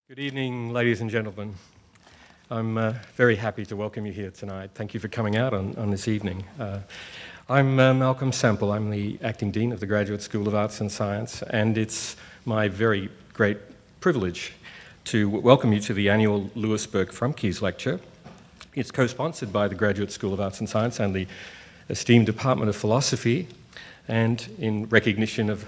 Good evening, ladies and gentlemen. I'm very happy to welcome you here tonight. Thank you for coming out on this evening. I'm Malcolm Sample. I'm the Acting Dean of the Graduate School of Arts and Science, and it's my very great privilege to welcome you to the annual Lewis Burke Frumkes Lecture. It's co-sponsored by the Graduate School of Arts and Science and the esteemed Department of Philosophy, and in recognition of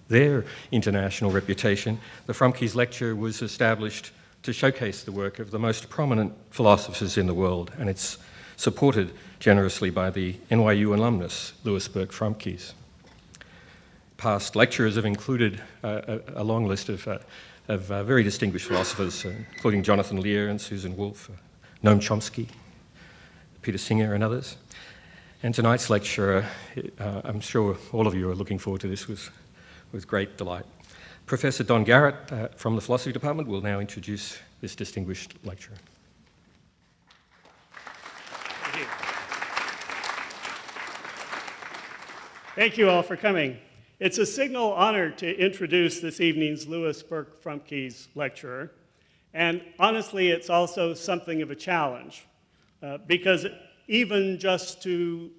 their international reputation, the Frumkes Lecture was established to showcase the work of the most prominent philosophers in the world, and it's supported generously by the NYU alumnus, Lewis Burke Frumkes. Past lecturers have included a long list of very distinguished philosophers, including Jonathan Lear and Susan Wolf, Noam Chomsky, Peter Singer, and others. And tonight's lecture, I'm sure all of you are looking forward to this with great delight. Professor Don Garrett from the Philosophy Department will now introduce this distinguished lecturer. Thank you all for coming. It's a signal honor to introduce this evening's Lewis Burke Frumkes lecturer. And honestly, it's also something of a challenge because even just to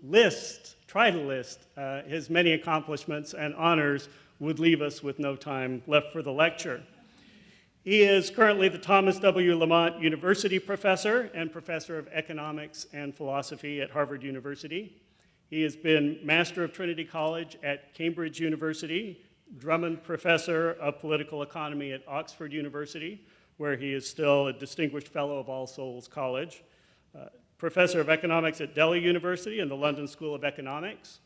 try to list his many accomplishments and honors would leave us with no time left for the lecture. He is currently the Thomas W. Lamont University Professor and Professor of Economics and Philosophy at Harvard University. He has been Master of Trinity College at Cambridge University, Drummond Professor of Political Economy at Oxford University, where he is still a Distinguished Fellow of All Souls College, Professor of Economics at Delhi University and the London School of Economics.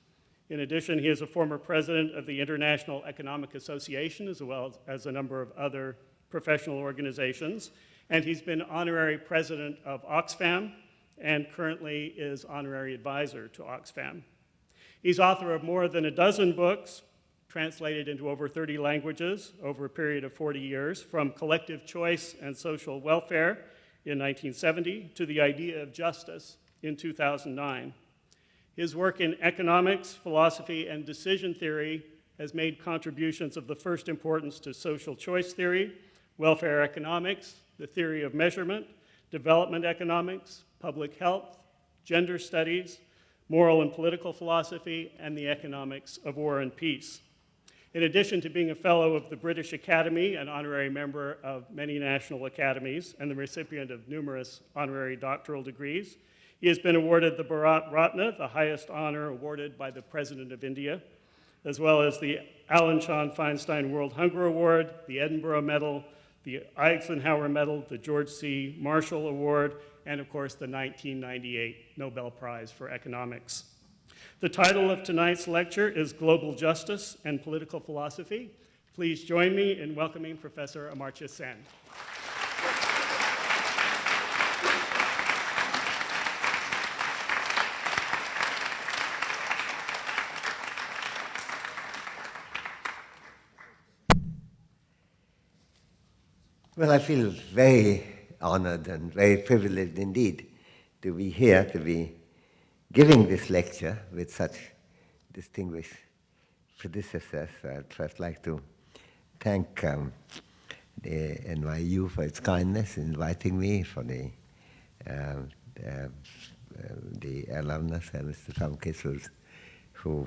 In addition, he is a former president of the International Economic Association, as well as a number of other professional organizations. And he's been honorary president of Oxfam and currently is honorary advisor to Oxfam. He's author of more than a dozen books, translated into over 30 languages over a period of 40 years, from Collective Choice and Social Welfare in 1970 to The Idea of Justice in 2009. His work in economics, philosophy, and decision theory has made contributions of the first importance to social choice theory, welfare economics, the theory of measurement, development economics, public health, gender studies, moral and political philosophy, and the economics of war and peace. In addition to being a fellow of the British Academy, an honorary member of many national academies, and the recipient of numerous honorary doctoral degrees, he has been awarded the Bharat Ratna, the highest honor awarded by the President of India, as well as the Alan Sean Feinstein World Hunger Award, the Edinburgh Medal, the Eisenhower Medal, the George C. Marshall Award, and of course the 1998 Nobel Prize for Economics. The title of tonight's lecture is Global Justice and Political Philosophy. Please join me in welcoming Professor Amartya Sen. Well, I feel very honored and very privileged indeed to be here, to be giving this lecture with such distinguished predecessors. I'd first like to thank the NYU for its kindness in inviting me, for the alumnus, Mr. Frumkes, who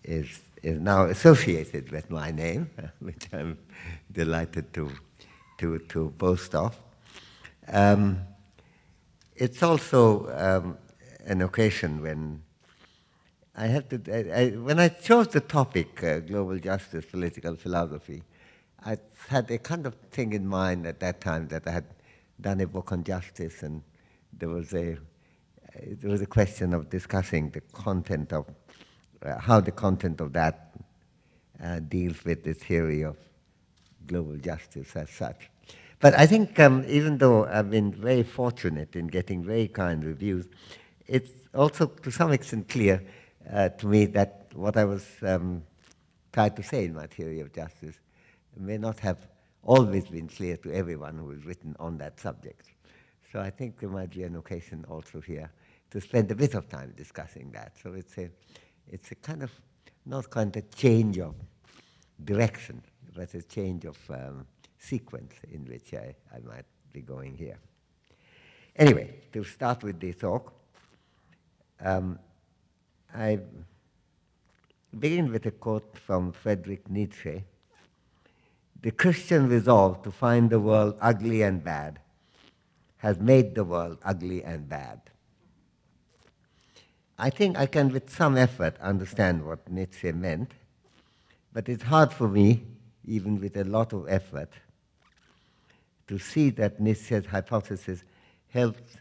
is now associated with my name, which I'm delighted to boast of. It's also an occasion when I had to, when I chose the topic, global justice, political philosophy, I had a kind of thing in mind at that time that I had done a book on justice, and there was a question of discussing the content of, how the content of that deals with the theory of global justice as such. But I think even though I've been very fortunate in getting very kind reviews, it's also to some extent clear to me that what I was trying to say in my theory of justice may not have always been clear to everyone who has written on that subject. So I think there might be an occasion also here to spend a bit of time discussing that. So it's a kind of, not kind of change of direction, but a change of sequence in which I might be going here. Anyway, to start with the talk, I begin with a quote from Friedrich Nietzsche. "The Christian resolve to find the world ugly and bad has made the world ugly and bad." I think I can, with some effort, understand what Nietzsche meant, but it's hard for me, even with a lot of effort, to see that Nietzsche's hypothesis helps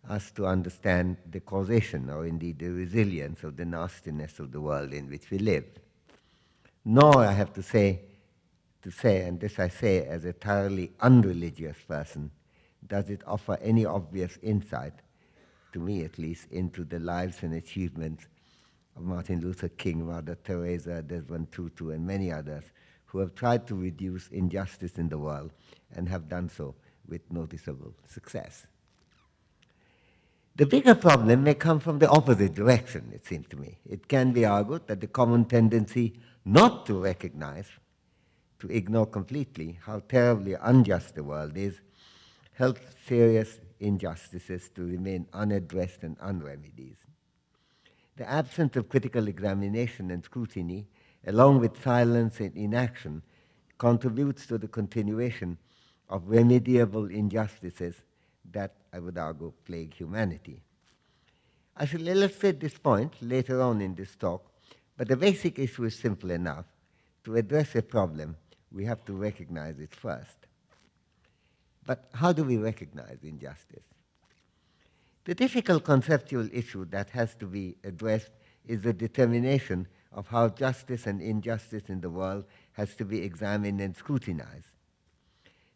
us to understand the causation, or indeed the resilience of the nastiness of the world in which we live. Nor, I have to say, and this I say as a thoroughly unreligious person, does it offer any obvious insight, to me at least, into the lives and achievements of Martin Luther King, Mother Teresa, Desmond Tutu, and many others who have tried to reduce injustice in the world and have done so with noticeable success. The bigger problem may come from the opposite direction, it seems to me. It can be argued that the common tendency not to recognize, to ignore completely how terribly unjust the world is, helps serious injustices to remain unaddressed and unremedied. The absence of critical examination and scrutiny, along with silence and inaction, contributes to the continuation of remediable injustices that, I would argue, plague humanity. I shall illustrate this point later on in this talk, but the basic issue is simple enough. To address a problem, we have to recognize it first. But how do we recognize injustice? The difficult conceptual issue that has to be addressed is the determination of how justice and injustice in the world has to be examined and scrutinized.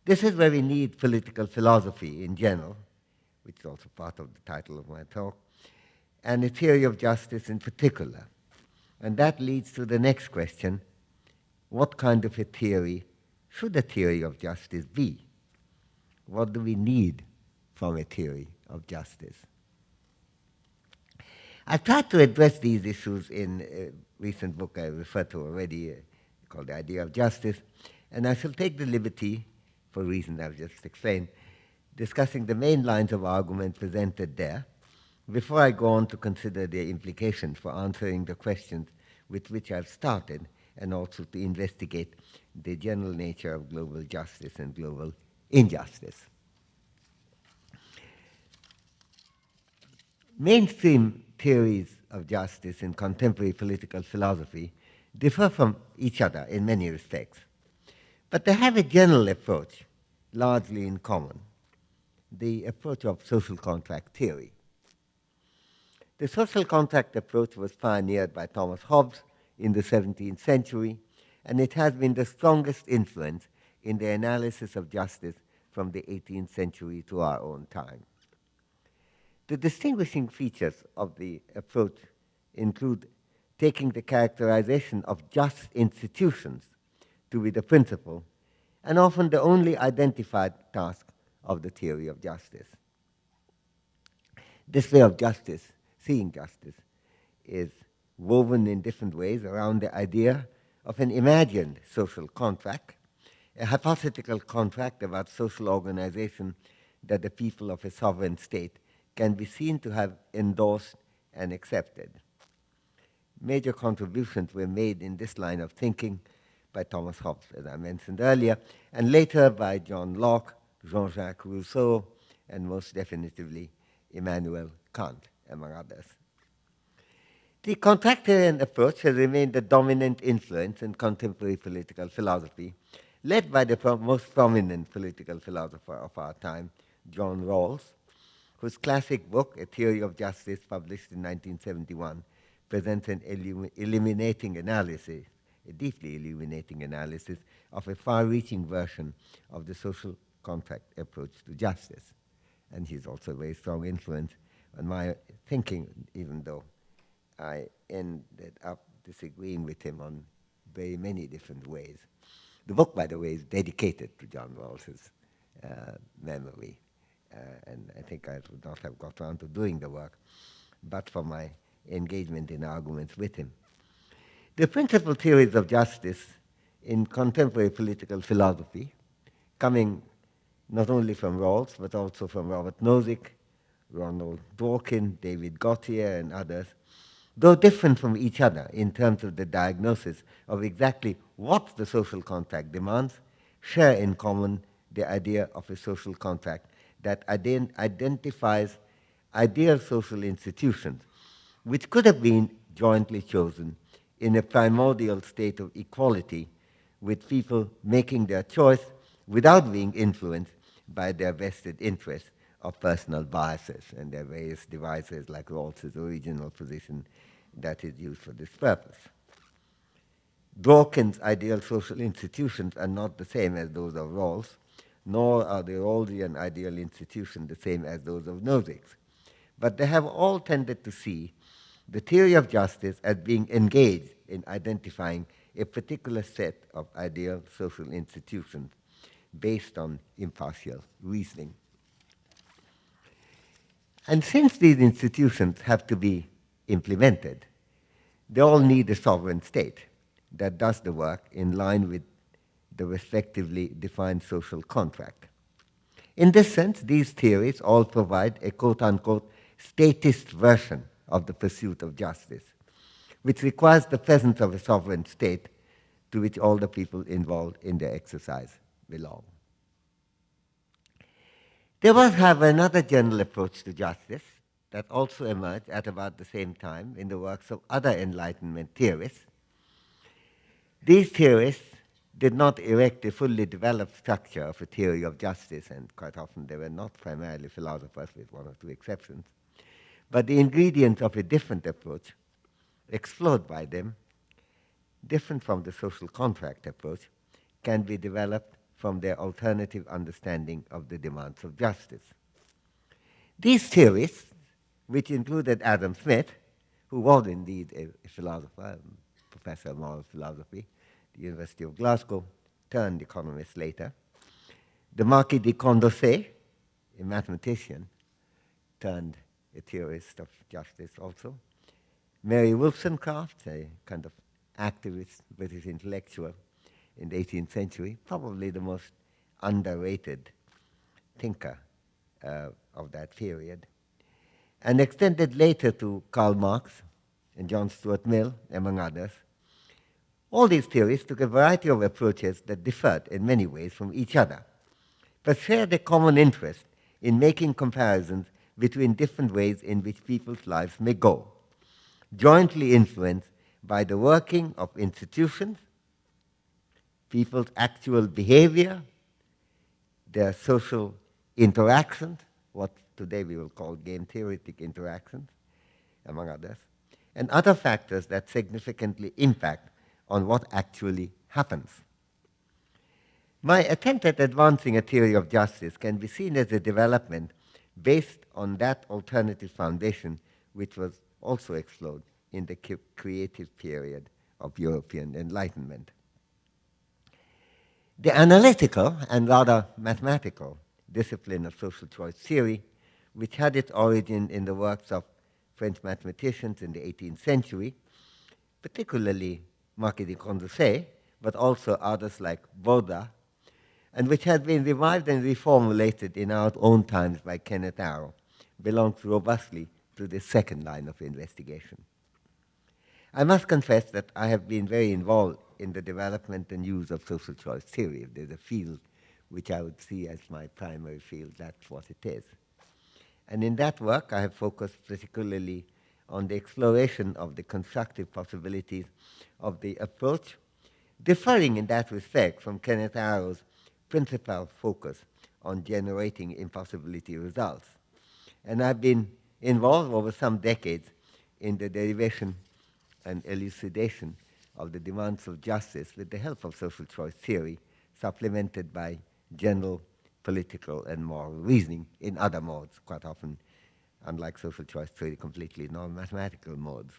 This is where we need political philosophy in general, which is also part of the title of my talk, and a theory of justice in particular. And that leads to the next question: what kind of a theory should a theory of justice be? What do we need from a theory of justice? I've tried to address these issues in a recent book I referred to already, called The Idea of Justice, and I shall take the liberty, for reasons I've just explained, discussing the main lines of argument presented there, before I go on to consider their implications for answering the questions with which I've started, and also to investigate the general nature of global justice and global injustice. Mainstream theories of justice in contemporary political philosophy differ from each other in many respects, but they have a general approach largely in common: the approach of social contract theory. The social contract approach was pioneered by Thomas Hobbes in the 17th century, and it has been the strongest influence in the analysis of justice from the 18th century to our own time. The distinguishing features of the approach include taking the characterization of just institutions to be the principal and often the only identified task of the theory of justice. This way of justice, seeing justice, is woven in different ways around the idea of an imagined social contract, a hypothetical contract about social organization that the people of a sovereign state can be seen to have endorsed and accepted. Major contributions were made in this line of thinking by Thomas Hobbes, as I mentioned earlier, and later by John Locke, Jean-Jacques Rousseau, and most definitively Immanuel Kant, among others. The contractarian approach has remained the dominant influence in contemporary political philosophy, led by the most prominent political philosopher of our time, John Rawls, whose classic book, A Theory of Justice, published in 1971, presents an illuminating analysis, a deeply illuminating analysis of a far-reaching version of the social contract approach to justice. And he's also a very strong influence on my thinking, even though I ended up disagreeing with him on very many different ways. The book, by the way, is dedicated to John Rawls's memory. And I think I would not have got around to doing the work, but for my engagement in arguments with him. The principal theories of justice in contemporary political philosophy coming not only from Rawls, but also from Robert Nozick, Ronald Dworkin, David Gautier, and others, though different from each other in terms of the diagnosis of exactly what the social contract demands, share in common the idea of a social contract that identifies ideal social institutions, which could have been jointly chosen in a primordial state of equality, with people making their choice without being influenced by their vested interests or personal biases and their various devices like Rawls's original position that is used for this purpose. Dworkin's ideal social institutions are not the same as those of Rawls, nor are the Rawlsian ideal institutions the same as those of Nozick's. But they have all tended to see the theory of justice as being engaged in identifying a particular set of ideal social institutions based on impartial reasoning. And since these institutions have to be implemented, they all need a sovereign state that does the work in line with the respectively defined social contract. In this sense, these theories all provide a quote-unquote statist version of the pursuit of justice, which requires the presence of a sovereign state to which all the people involved in their exercise belong. There was, however, another general approach to justice that also emerged at about the same time in the works of other Enlightenment theorists. These theorists did not erect a fully developed structure of a theory of justice, and quite often they were not primarily philosophers, with one or two exceptions. But the ingredients of a different approach, explored by them, different from the social contract approach, can be developed from their alternative understanding of the demands of justice. These theorists, which included Adam Smith, who was indeed a philosopher, professor of moral philosophy at the University of Glasgow, turned economist later, the Marquis de Condorcet, a mathematician, turned a theorist of justice also, Mary Wollstonecraft, a kind of activist British intellectual in the 18th century, probably the most underrated thinker of that period, and extended later to Karl Marx and John Stuart Mill, among others. All these theories took a variety of approaches that differed in many ways from each other, but shared a common interest in making comparisons between different ways in which people's lives may go, jointly influenced by the working of institutions, people's actual behavior, their social interactions, what today we will call game theoretic interactions, among others, and other factors that significantly impact on what actually happens. My attempt at advancing a theory of justice can be seen as a development based on that alternative foundation, which was also explored in the creative period of European Enlightenment. The analytical and rather mathematical discipline of social choice theory, which had its origin in the works of French mathematicians in the 18th century, particularly Marquis de Condorcet, but also others like Baudin, and which had been revived and reformulated in our own times by Kenneth Arrow, belongs robustly to the second line of investigation. I must confess that I have been very involved in the development and use of social choice theory. If there's a field which I would see as my primary field, that's what it is. And in that work, I have focused particularly on the exploration of the constructive possibilities of the approach, differing in that respect from Kenneth Arrow's principal focus on generating impossibility results. And I've been involved over some decades in the derivation and elucidation of the demands of justice with the help of social choice theory, supplemented by general political and moral reasoning in other modes, quite often, unlike social choice theory, completely non-mathematical modes.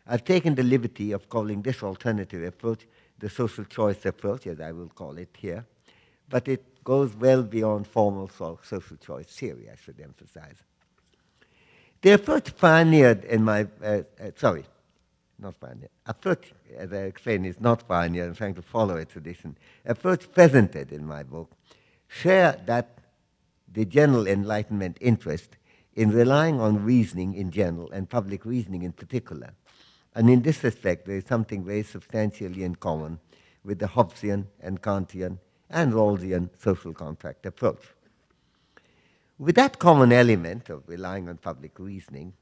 I've taken the liberty of calling this alternative approach the social choice approach, as I will call it here, but it goes well beyond formal social choice theory, I should emphasize. The approach pioneered in my, not pioneer. Approach, as I explained, is not pioneer. I'm trying to follow a tradition. Approach presented in my book share that the general Enlightenment interest in relying on reasoning in general and public reasoning in particular. And in this respect, there is something very substantially in common with the Hobbesian and Kantian and Rawlsian social contract approach. With that common element of relying on public reasoning,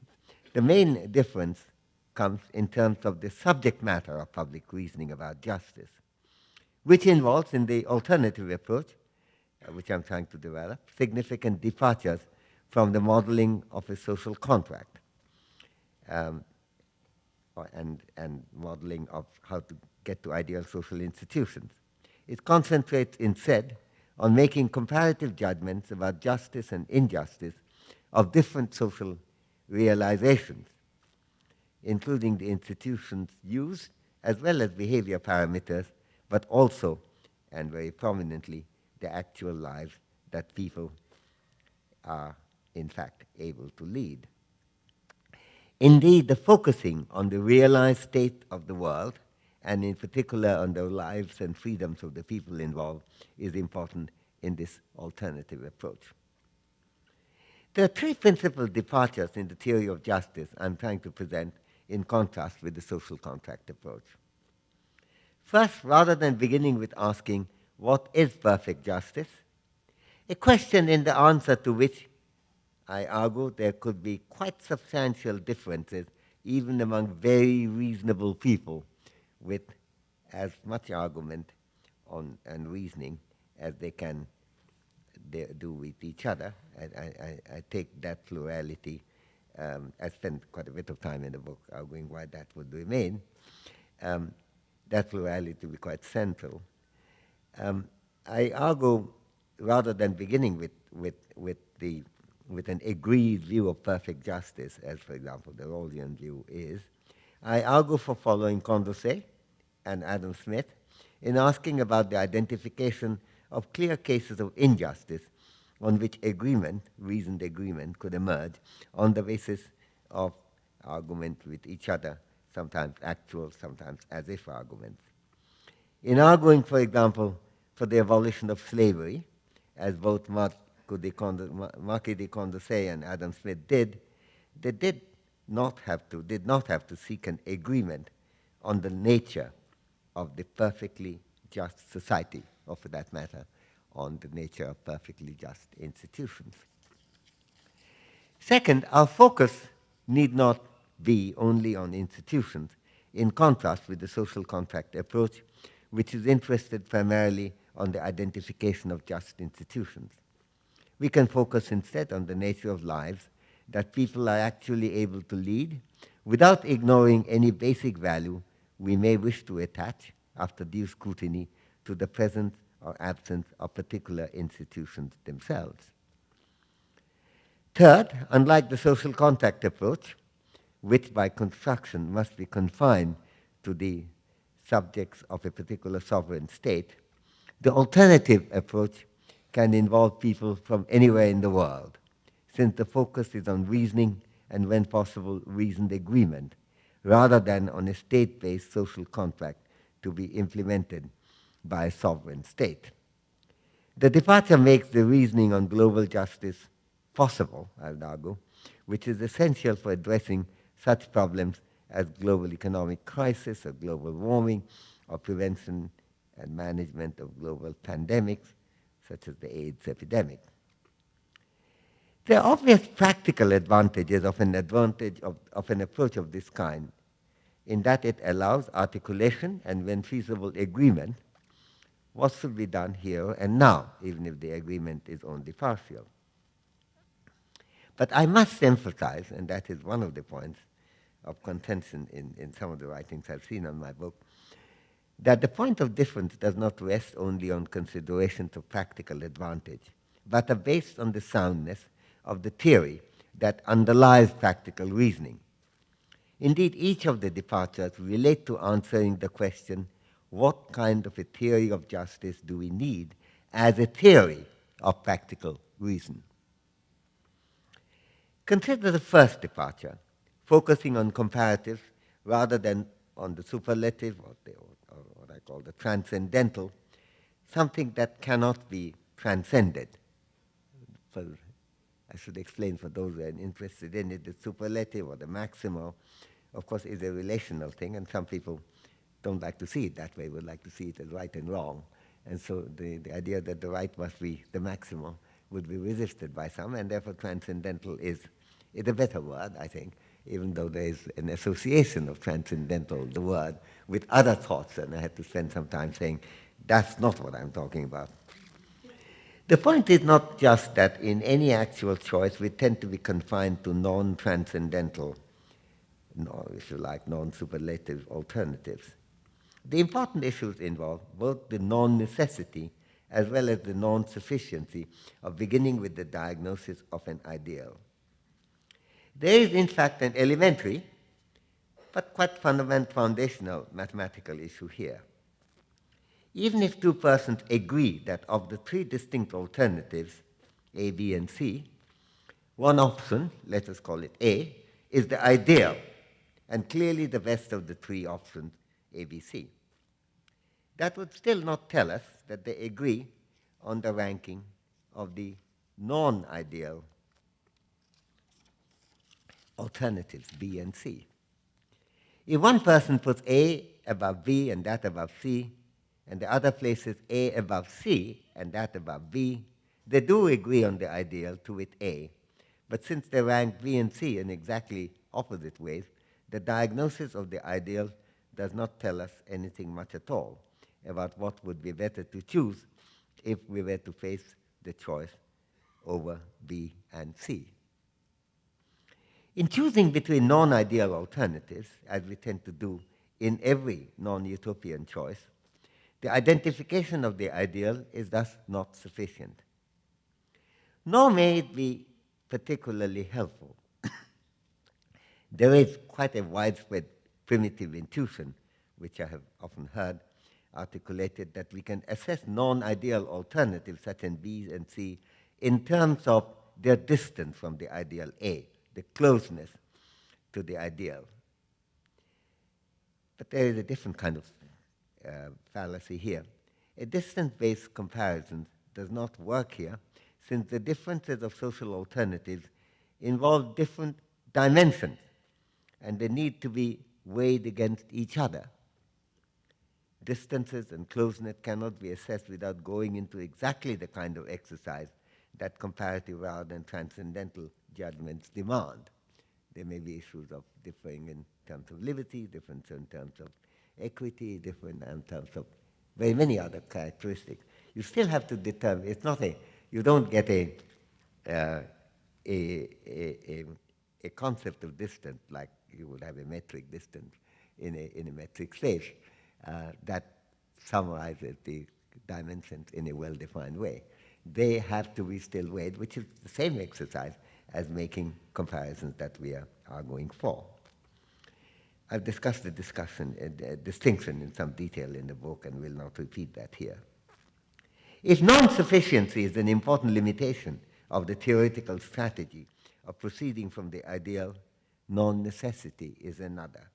the main difference comes in terms of the subject matter of public reasoning about justice, which involves, in the alternative approach, which I'm trying to develop, significant departures from the modeling of a social contract and modeling of how to get to ideal social institutions. It concentrates instead on making comparative judgments about justice and injustice of different social realizations, including the institutions used as well as behavior parameters, but also, and very prominently, the actual lives that people are, in fact, able to lead. Indeed, the focusing on the realized state of the world, and in particular on the lives and freedoms of the people involved, is important in this alternative approach. There are three principal departures in the theory of justice I'm trying to present in contrast with the social contract approach. First, rather than beginning with asking, what is perfect justice? A question in the answer to which I argue there could be quite substantial differences even among very reasonable people with as much argument and reasoning as they can do with each other. I take that plurality. I spent quite a bit of time in the book arguing why that would remain. That plurality will be quite central. I argue, rather than beginning with an agreed view of perfect justice, as, for example, the Rawlsian view is, I argue for following Condorcet and Adam Smith in asking about the identification of clear cases of injustice on which agreement, reasoned agreement, could emerge on the basis of argument with each other, sometimes actual, sometimes as-if arguments. In arguing, for example, for the abolition of slavery, as both Marquis de Condorcet and Adam Smith did, they did not have to seek an agreement on the nature of the perfectly just society, or for that matter, on the nature of perfectly just institutions. Second, our focus need not be only on institutions, in contrast with the social contract approach, which is interested primarily on the identification of just institutions. We can focus instead on the nature of lives that people are actually able to lead without ignoring any basic value we may wish to attach, after due scrutiny, to the presence or absence of particular institutions themselves. Third, unlike the social contract approach, which by construction must be confined to the subjects of a particular sovereign state, the alternative approach can involve people from anywhere in the world, since the focus is on reasoning and, when possible, reasoned agreement, rather than on a state-based social contract to be implemented by a sovereign state. The departure makes the reasoning on global justice possible, I would argue, which is essential for addressing such problems as global economic crisis or global warming or prevention and management of global pandemics, such as the AIDS epidemic. There are obvious practical advantages of an approach of this kind, in that it allows articulation and, when feasible, agreement what should be done here and now, even if the agreement is only partial. But I must emphasize, and that is one of the points of contention in some of the writings I've seen on my book, that the point of difference does not rest only on considerations of practical advantage, but are based on the soundness of the theory that underlies practical reasoning. Indeed, each of the departures relate to answering the question, what kind of a theory of justice do we need as a theory of practical reason? Consider the first departure, focusing on comparatives rather than on the superlative or what I call the transcendental, something that cannot be transcended. I should explain for those who are interested in it, the superlative or the maximal, of course, is a relational thing, and some people don't like to see it that way, would like to see it as right and wrong. And so the idea that the right must be the maximal would be resisted by some, and therefore transcendental is a better word, I think, even though there is an association of transcendental, the word, with other thoughts, and I had to spend some time saying, that's not what I'm talking about. The point is not just that in any actual choice we tend to be confined to non-transcendental, if you like, non-superlative alternatives. The important issues involve both the non-necessity as well as the non-sufficiency of beginning with the diagnosis of an ideal. There is, in fact, an elementary but quite fundamental foundational mathematical issue here. Even if two persons agree that of the three distinct alternatives, A, B, and C, one option, let us call it A, is the ideal, and clearly the best of the three options, A, B, C. That would still not tell us that they agree on the ranking of the non-ideal alternatives, B and C. If one person puts A above B and that above C, and the other places A above C and that above B, they do agree on the ideal, to wit A, but since they rank B and C in exactly opposite ways, the diagnosis of the ideal does not tell us anything much at all about what would be better to choose if we were to face the choice over B and C. In choosing between non-ideal alternatives, as we tend to do in every non-utopian choice, the identification of the ideal is thus not sufficient. Nor may it be particularly helpful. There is quite a widespread primitive intuition, which I have often heard articulated, that we can assess non-ideal alternatives such as B and C in terms of their distance from the ideal A, the closeness to the ideal. But there is a different kind of fallacy here. A distance-based comparison does not work here, since the differences of social alternatives involve different dimensions, and they need to be weighed against each other. Distances and closeness cannot be assessed without going into exactly the kind of exercise that comparative rather than transcendental judgments demand. There may be issues of differing in terms of liberty, different in terms of equity, different in terms of very many other characteristics. You still have to determine, it's not you don't get a concept of distance like you would have a metric distance in a metric space that summarizes the dimensions in a well-defined way. They have to be still weighed, which is the same exercise as making comparisons that we are going for. I've discussed the distinction in some detail in the book and will not repeat that here. If non-sufficiency is an important limitation of the theoretical strategy of proceeding from the ideal, non-necessity is another.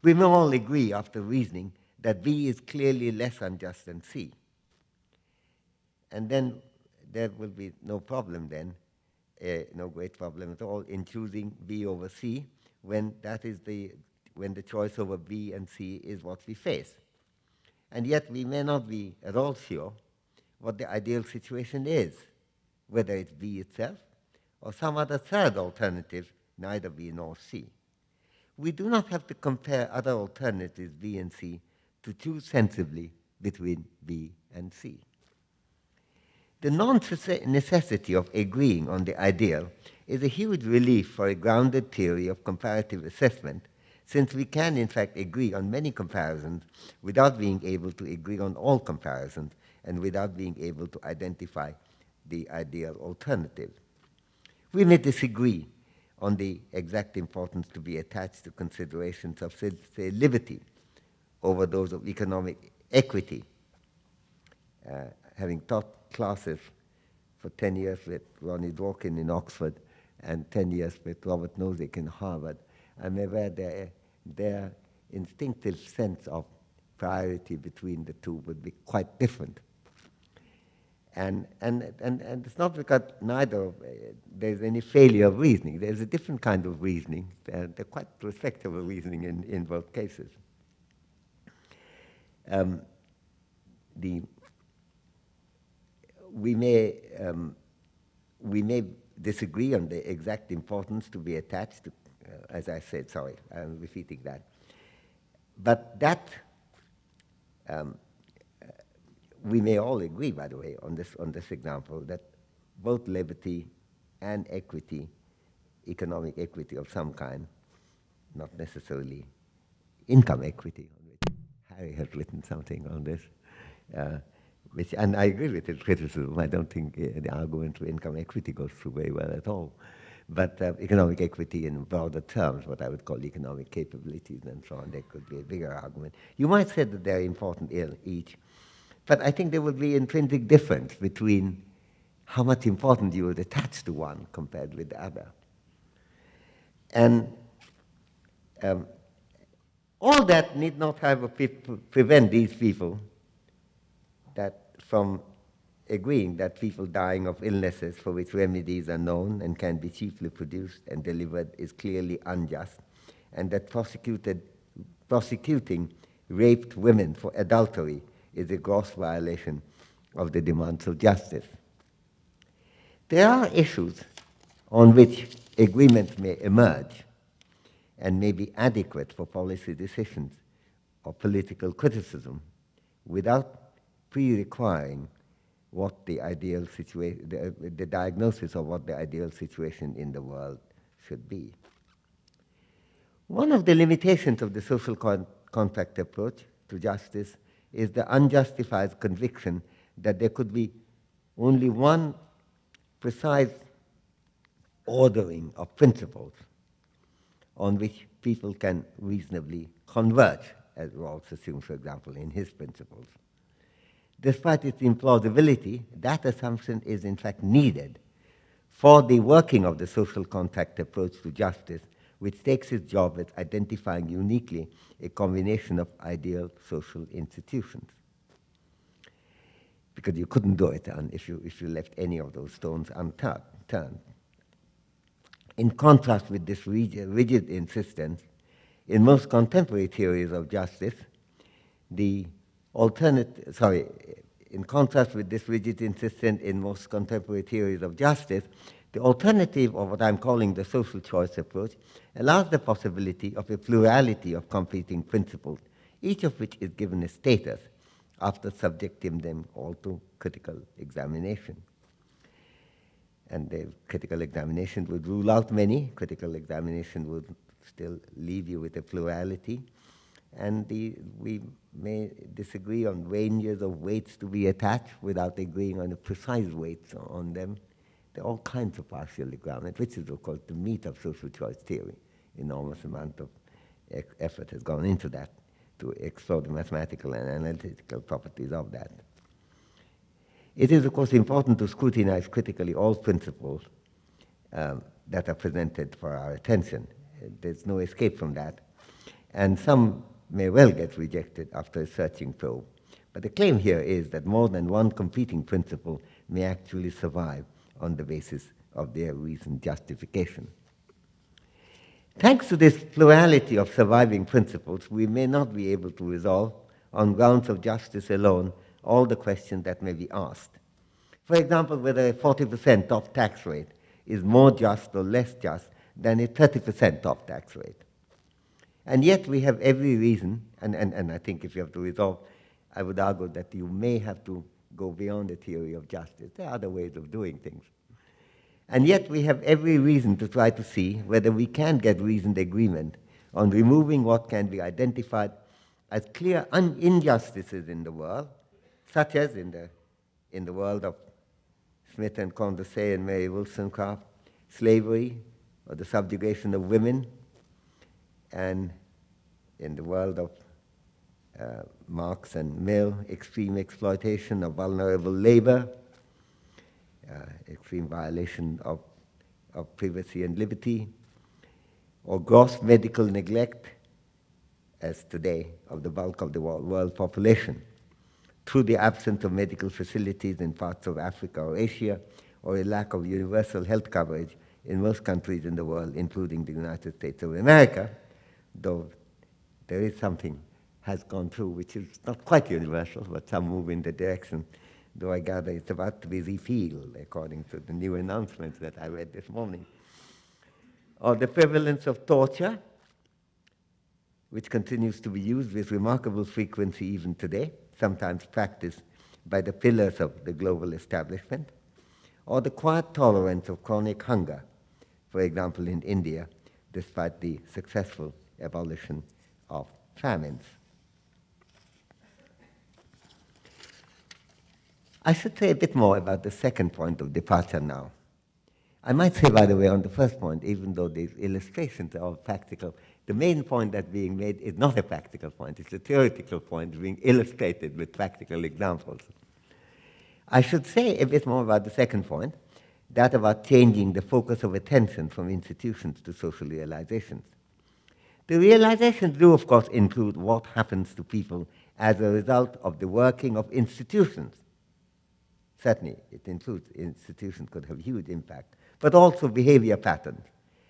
We may all agree after reasoning that B is clearly less unjust than C. And then there will be no problem then, no great problem at all in choosing B over C when the choice over B and C is what we face. And yet we may not be at all sure what the ideal situation is, whether it's B itself or some other third alternative, neither B nor C. We do not have to compare other alternatives, B and C, to choose sensibly between B and C. The non-necessity of agreeing on the ideal is a huge relief for a grounded theory of comparative assessment, since we can in fact agree on many comparisons without being able to agree on all comparisons and without being able to identify the ideal alternative. We may disagree on the exact importance to be attached to considerations of, say, liberty over those of economic equity. Having taught classes for 10 years with Ronnie Dworkin in Oxford and 10 years with Robert Nozick in Harvard, I'm aware there their instinctive sense of priority between the two would be quite different. And it's not because neither there's any failure of reasoning. There's a different kind of reasoning. They're quite respectable reasoning in both cases. We may disagree on the exact importance to be attached to, as I said, sorry, I'm repeating that. But that, we may all agree, by the way, on this example, that both liberty and equity, economic equity of some kind, not necessarily income equity, on which Harry has written something on this, and I agree with his criticism. I don't think the argument for income equity goes through very well at all. But economic equity in broader terms, what I would call economic capabilities and so on, there could be a bigger argument. You might say that they're important each, but I think there would be intrinsic difference between how much importance you would attach to one compared with the other. And all that need not have prevent these people from agreeing that people dying of illnesses for which remedies are known and can be cheaply produced and delivered is clearly unjust, and that prosecuting raped women for adultery is a gross violation of the demands of justice. There are issues on which agreement may emerge and may be adequate for policy decisions or political criticism without pre-requiring what the ideal situation, the diagnosis of what the ideal situation in the world should be. One of the limitations of the social contract approach to justice is the unjustified conviction that there could be only one precise ordering of principles on which people can reasonably converge, as Rawls assumes, for example, in his principles. Despite its implausibility, that assumption is in fact needed for the working of the social contract approach to justice, which takes its job at identifying uniquely a combination of ideal social institutions. Because you couldn't do it if you left any of those stones unturned. In contrast with this rigid insistence, in most contemporary theories of justice, in contrast with this rigid insistence in most contemporary theories of justice, the alternative, or what I'm calling the social choice approach, allows the possibility of a plurality of competing principles, each of which is given a status after subjecting them all to critical examination. And the critical examination would rule out many. Critical examination would still leave you with a plurality. And we may disagree on ranges of weights to be attached without agreeing on the precise weights on them. There are all kinds of partial agreement, which is, of course, the meat of social choice theory. Enormous amount of effort has gone into that to explore the mathematical and analytical properties of that. It is, of course, important to scrutinize critically all principles that are presented for our attention. There's no escape from that. And some may well get rejected after a searching probe. But the claim here is that more than one competing principle may actually survive on the basis of their reasoned justification. Thanks to this plurality of surviving principles, we may not be able to resolve, on grounds of justice alone, all the questions that may be asked. For example, whether a 40% top tax rate is more just or less just than a 30% top tax rate. And yet we have every reason, and I think if you have to resolve, I would argue that you may have to go beyond the theory of justice. There are other ways of doing things. And yet we have every reason to try to see whether we can get reasoned agreement on removing what can be identified as clear injustices in the world, such as in the world of Smith and Condorcet and Mary Wollstonecraft, slavery or the subjugation of women, and in the world of Marx and Mill, extreme exploitation of vulnerable labor, extreme violation of privacy and liberty, or gross medical neglect as today, of the bulk of the world population, through the absence of medical facilities in parts of Africa or Asia, or a lack of universal health coverage in most countries in the world, including the United States of America, though there is something has gone through which is not quite universal, but some move in the direction, though I gather it's about to be repealed, according to the new announcements that I read this morning. Or the prevalence of torture, which continues to be used with remarkable frequency even today, sometimes practiced by the pillars of the global establishment, or the quiet tolerance of chronic hunger, for example in India, despite the successful abolition of famines. I should say a bit more about the second point of departure now. I might say, by the way, on the first point, even though these illustrations are all practical, the main point that's being made is not a practical point, it's a theoretical point being illustrated with practical examples. I should say a bit more about the second point, that about changing the focus of attention from institutions to social realizations. The realizations do, of course, include what happens to people as a result of the working of institutions. Certainly, it includes institutions could have huge impact, but also behavior patterns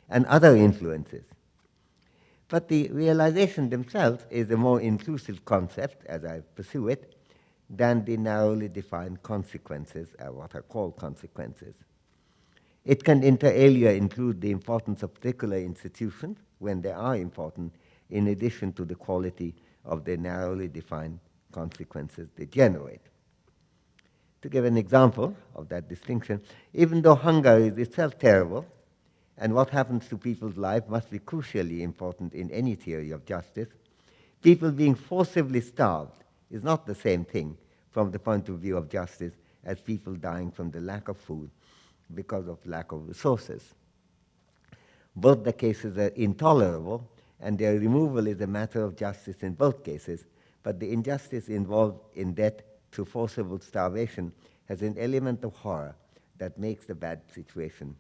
and other influences. But the realization themselves is a more inclusive concept, as I pursue it, than the narrowly defined consequences, what are called consequences. It can inter alia include the importance of particular institutions when they are important, in addition to the quality of the narrowly defined consequences they generate. To give an example of that distinction, even though hunger is itself terrible, and what happens to people's life must be crucially important in any theory of justice, people being forcibly starved is not the same thing from the point of view of justice as people dying from the lack of food because of lack of resources. Both the cases are intolerable, and their removal is a matter of justice in both cases, but the injustice involved in death through forcible starvation has an element of horror that makes the bad situation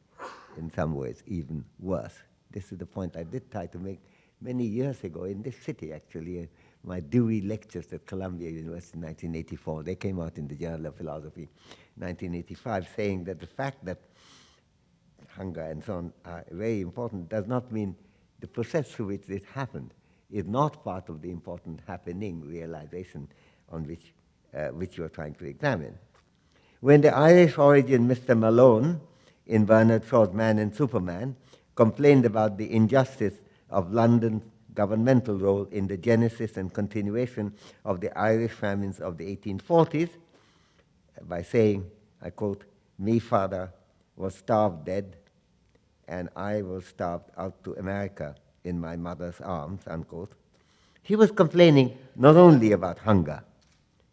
in some ways even worse. This is the point I did try to make many years ago in this city, actually. My Dewey lectures at Columbia University in 1984, they came out in the Journal of Philosophy 1985, saying that the fact that hunger and so on are very important does not mean the process through which this happened is not part of the important happening realization on which you are trying to examine. When the Irish origin Mr. Malone in Bernard Shaw's Man and Superman complained about the injustice of London's governmental role in the genesis and continuation of the Irish famines of the 1840s by saying, I quote, "Me father was starved dead, and I was starved out to America in my mother's arms," unquote. He was complaining not only about hunger,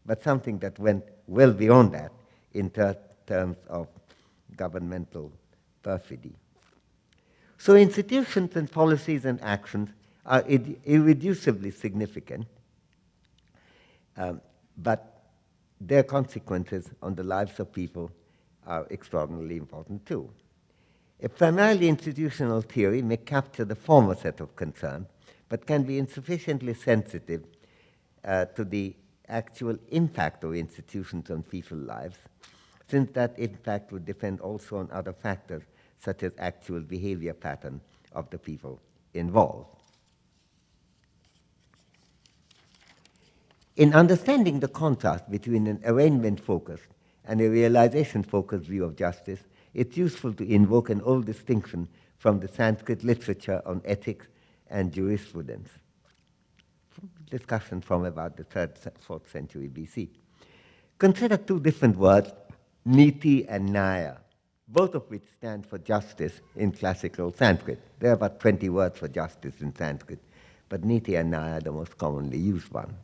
but something that went well beyond that in terms of governmental perfidy. So institutions and policies and actions are irreducibly significant, but their consequences on the lives of people are extraordinarily important too. A primarily institutional theory may capture the former set of concern, but can be insufficiently sensitive to the actual impact of institutions on people's lives, since that impact would depend also on other factors, such as actual behavior pattern of the people involved. In understanding the contrast between an arrangement-focused and a realization-focused view of justice, it's useful to invoke an old distinction from the Sanskrit literature on ethics and jurisprudence. Discussion from about the 3rd, 4th century BC. Consider two different words, Niti and Nyah, both of which stand for justice in classical Sanskrit. There are about 20 words for justice in Sanskrit, but Niti and Nyah are the most commonly used one.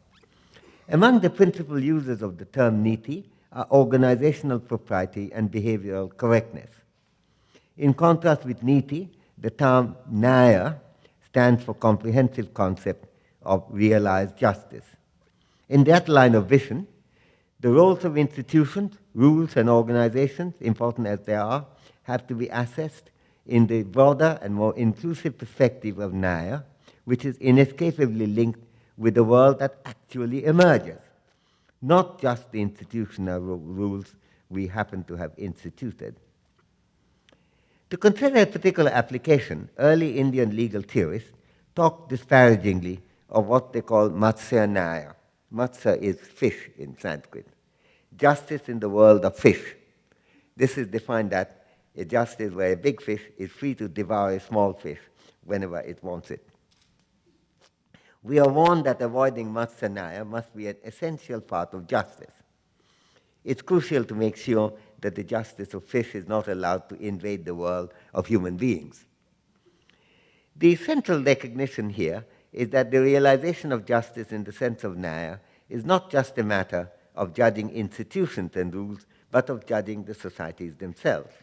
Among the principal uses of the term Niti are organizational propriety and behavioral correctness. In contrast with Niti, the term Nyah stands for comprehensive concept of realized justice. In that line of vision, the roles of institutions, rules, and organizations, important as they are, have to be assessed in the broader and more inclusive perspective of Nyah, which is inescapably linked with the world that actually emerges, not just the institutional rules we happen to have instituted. To consider a particular application, early Indian legal theorists talked disparagingly of what they call Matsya Nyaya. Matsya is fish in Sanskrit. Justice in the world of fish. This is defined as a justice where a big fish is free to devour a small fish whenever it wants it. We are warned that avoiding Matsya Nyaya must be an essential part of justice. It's crucial to make sure that the justice of fish is not allowed to invade the world of human beings. The central recognition here is that the realization of justice in the sense of Nyaya is not just a matter of judging institutions and rules, but of judging the societies themselves.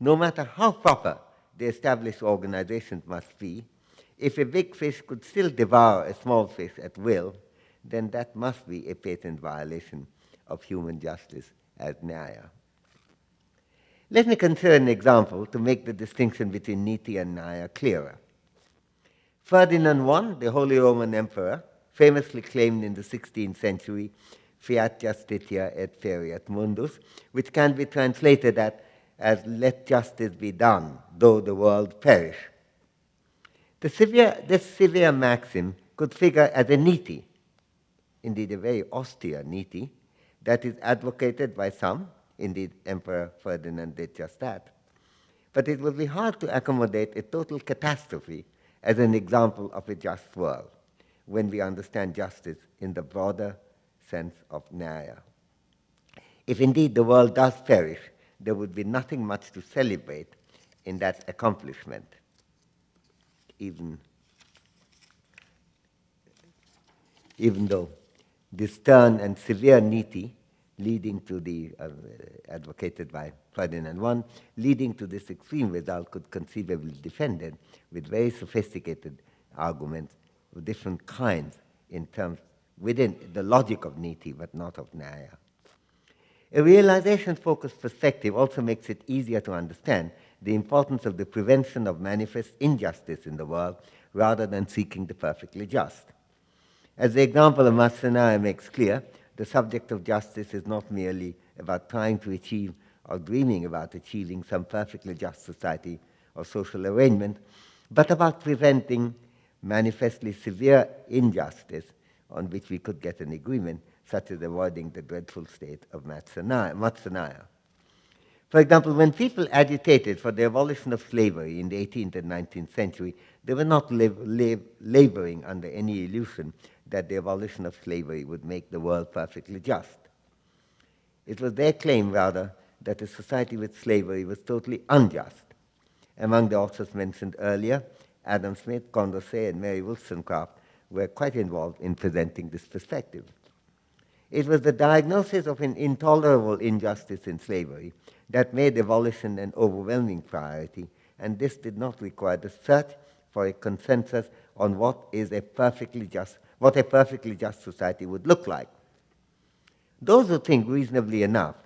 No matter how proper the established organizations must be, if a big fish could still devour a small fish at will, then that must be a patent violation of human justice as Nyaya. Let me consider an example to make the distinction between Niti and Nyaya clearer. Ferdinand I, the Holy Roman Emperor, famously claimed in the 16th century, fiat justitia et feriat mundus, which can be translated as let justice be done, though the world perish. This severe maxim could figure as a niti, indeed a very austere niti, that is advocated by some. Indeed, Emperor Ferdinand did just that. But it would be hard to accommodate a total catastrophe as an example of a just world when we understand justice in the broader sense of Nyaya. If indeed the world does perish, there would be nothing much to celebrate in that accomplishment, even though this stern and severe niti leading to the, advocated by Ferdinand I, leading to this extreme result could conceivably be defended with very sophisticated arguments of different kinds in terms within the logic of niti, but not of Nyaya. A realization-focused perspective also makes it easier to understand the importance of the prevention of manifest injustice in the world rather than seeking the perfectly just. As the example of Matsya Nyaya makes clear, the subject of justice is not merely about trying to achieve or dreaming about achieving some perfectly just society or social arrangement, but about preventing manifestly severe injustice on which we could get an agreement, such as avoiding the dreadful state of Matsya Nyaya. For example, when people agitated for the abolition of slavery in the 18th and 19th century, they were not laboring under any illusion that the abolition of slavery would make the world perfectly just. It was their claim, rather, that a society with slavery was totally unjust. Among the authors mentioned earlier, Adam Smith, Condorcet, and Mary Wollstonecraft were quite involved in presenting this perspective. It was the diagnosis of an intolerable injustice in slavery that made abolition an overwhelming priority, and this did not require the search for a consensus on what a perfectly just society would look like. Those who think reasonably enough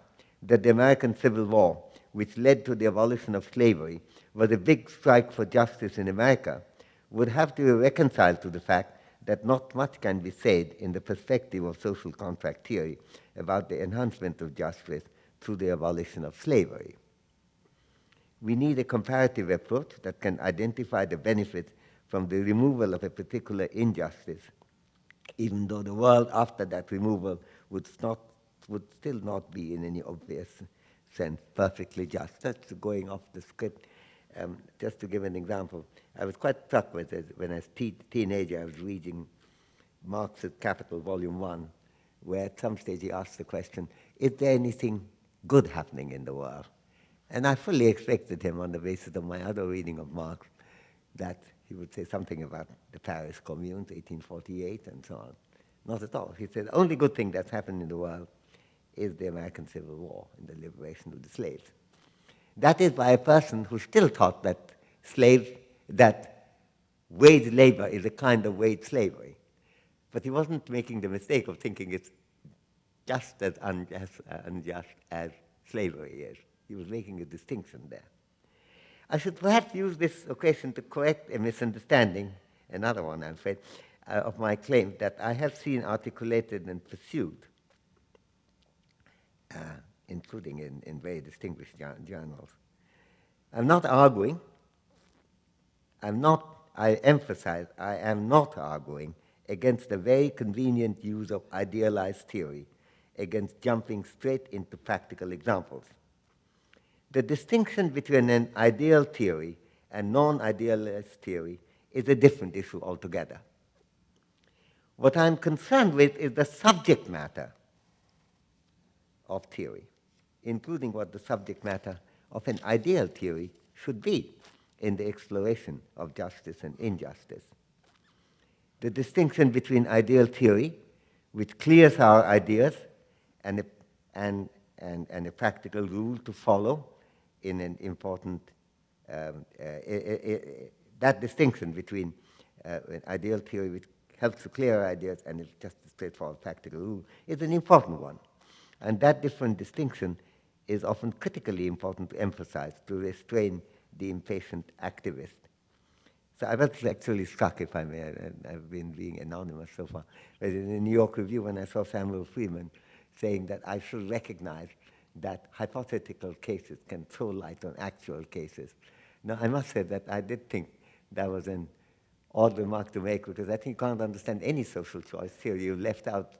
that the American Civil War, which led to the abolition of slavery, was a big strike for justice in America, would have to be reconciled to the fact that not much can be said in the perspective of social contract theory about the enhancement of justice through the abolition of slavery. We need a comparative approach that can identify the benefits from the removal of a particular injustice, even though the world after that removal would still not be in any obvious sense perfectly just. That's going off the script. Just to give an example, I was quite struck with it when as a teenager I was reading Marx's Capital, Volume 1, where at some stage he asked the question, is there anything good happening in the world? And I fully expected him, on the basis of my other reading of Marx, that he would say something about the Paris Communes, 1848, and so on. Not at all. He said the only good thing that's happened in the world is the American Civil War and the liberation of the slaves. That is by a person who still thought that wage labor is a kind of wage slavery. But he wasn't making the mistake of thinking it's just as unjust as slavery is. He was making a distinction there. I should perhaps use this occasion to correct a misunderstanding, another one, I'm afraid, of my claim that I have seen articulated and pursued, including in very distinguished journals. I'm not arguing. I emphasize, I am not arguing against the very convenient use of idealized theory, against jumping straight into practical examples. The distinction between an ideal theory and non-idealized theory is a different issue altogether. What I'm concerned with is the subject matter of theory, including what the subject matter of an ideal theory should be in the exploration of justice and injustice. The distinction between ideal theory, which clears our ideas, and a practical rule to follow in an important, that distinction between an ideal theory which helps to clear our ideas and is just a straightforward practical rule is an important one. And that different distinction is often critically important to emphasize to restrain the impatient activist. So I was actually struck, if I may, and I've been being anonymous so far, but in the New York Review when I saw Samuel Freeman saying that I should recognize that hypothetical cases can throw light on actual cases. Now, I must say that I did think that was an odd remark to make, because I think you can't understand any social choice theory. You left out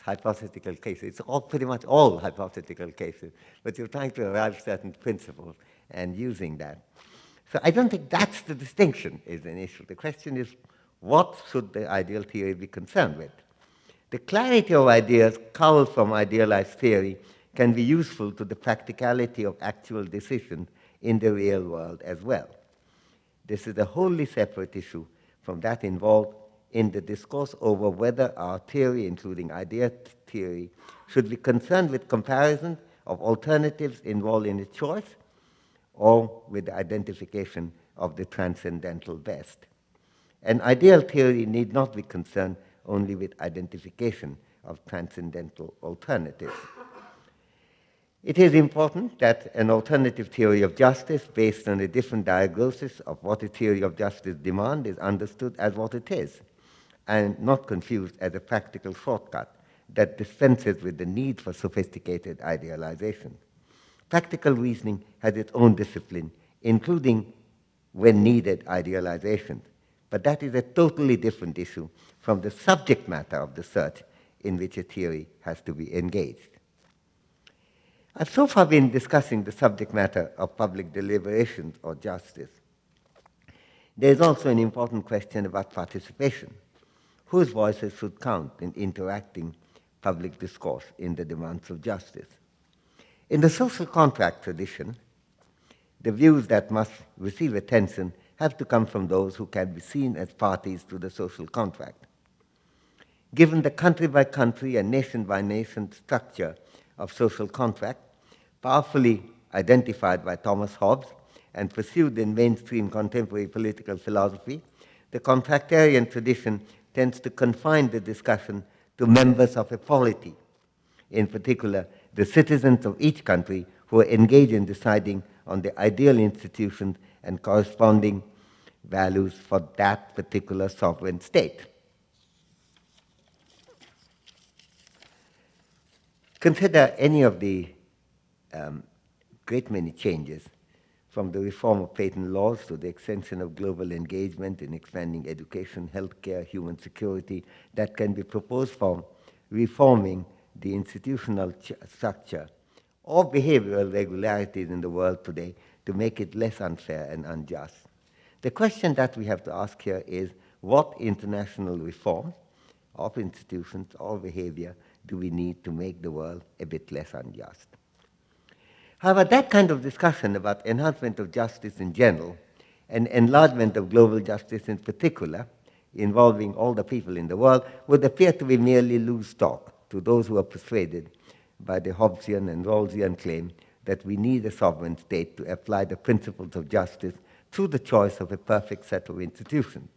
hypothetical cases. It's all pretty much all hypothetical cases, but you're trying to arrive at certain principles and using that. So I don't think that's the distinction is an issue. The question is, what should the ideal theory be concerned with? The clarity of ideas culled from idealized theory can be useful to the practicality of actual decisions in the real world as well. This is a wholly separate issue from that involved in the discourse over whether our theory, including idea theory, should be concerned with comparison of alternatives involved in a choice or with the identification of the transcendental best. An ideal theory need not be concerned only with identification of transcendental alternatives. It is important that an alternative theory of justice based on a different diagnosis of what a theory of justice demands is understood as what it is, and not confused as a practical shortcut that dispenses with the need for sophisticated idealization. Practical reasoning has its own discipline, including, when needed, idealization. But that is a totally different issue from the subject matter of the search in which a theory has to be engaged. I've so far been discussing the subject matter of public deliberations or justice. There is also an important question about participation. Whose voices should count in interacting public discourse in the demands of justice? In the social contract tradition, the views that must receive attention have to come from those who can be seen as parties to the social contract. Given the country-by-country and nation-by-nation structure of social contract, powerfully identified by Thomas Hobbes and pursued in mainstream contemporary political philosophy, the contractarian tradition tends to confine the discussion to members of a polity, in particular, the citizens of each country who are engaged in deciding on the ideal institutions and corresponding values for that particular sovereign state. Consider any of the great many changes, from the reform of patent laws to the extension of global engagement in expanding education, healthcare, human security, that can be proposed for reforming the institutional structure or behavioral regularities in the world today to make it less unfair and unjust. The question that we have to ask here is, what international reform of institutions or behavior do we need to make the world a bit less unjust? However, that kind of discussion about enhancement of justice in general and enlargement of global justice in particular, involving all the people in the world, would appear to be merely loose talk to those who are persuaded by the Hobbesian and Rawlsian claim that we need a sovereign state to apply the principles of justice through the choice of a perfect set of institutions.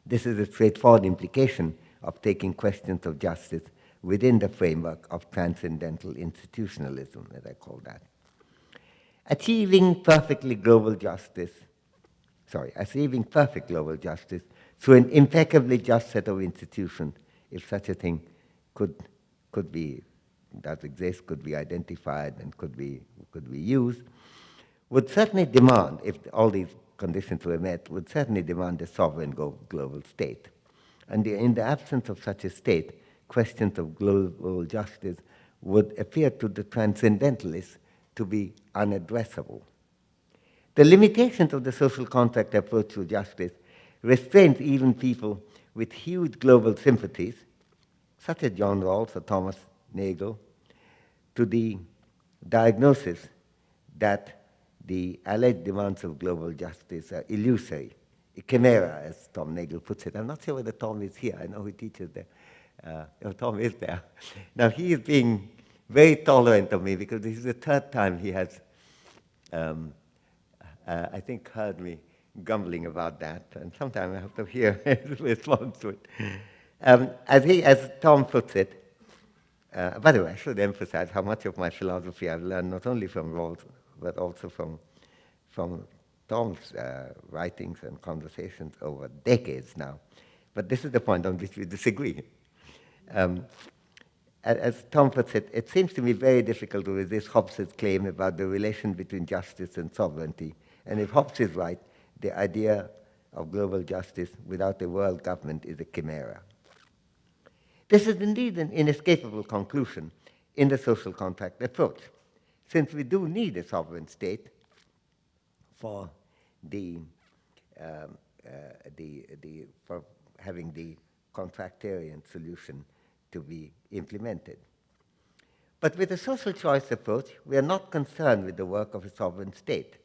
This is a straightforward implication of taking questions of justice within the framework of transcendental institutionalism, as I call that. Achieving perfectly global justice achieving perfect global justice through an impeccably just set of institutions, if such a thing could be, does exist, could be identified, and could be used, would certainly demand, if all these conditions were met, would certainly demand a sovereign global state. And in the absence of such a state, questions of global justice would appear to the transcendentalists to be unaddressable. The limitations of the social contract approach to justice restrains even people with huge global sympathies, such as John Rawls or Thomas Nagel, to the diagnosis that the alleged demands of global justice are illusory, a chimera, as Tom Nagel puts it. I'm not sure whether Tom is here. I know he teaches there. Tom is there. Now, he is being very tolerant of me because this is the third time he has, I think, heard me grumbling about that, and sometimes I have to hear his response to it. As Tom puts it, by the way, I should emphasize how much of my philosophy I've learned not only from Rawls, but also from Tom's writings and conversations over decades now. But this is the point on which we disagree. As Tom puts it, it seems to me very difficult to resist Hobbes's claim about the relation between justice and sovereignty. And if Hobbes is right, the idea of global justice without a world government is a chimera. This is indeed an inescapable conclusion in the social contract approach, since we do need a sovereign state for for having the contractarian solution to be implemented. But with the social choice approach, we are not concerned with the work of a sovereign state,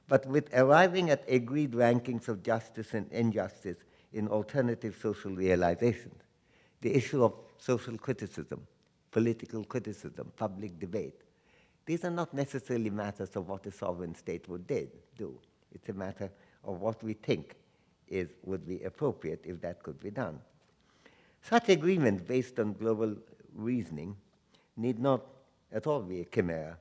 but with arriving at agreed rankings of justice and injustice in alternative social realizations. The issue of social criticism, political criticism, public debate. These are not necessarily matters of what a sovereign state would do. It's a matter of what we think would be appropriate if that could be done. Such agreements based on global reasoning need not at all be a chimera,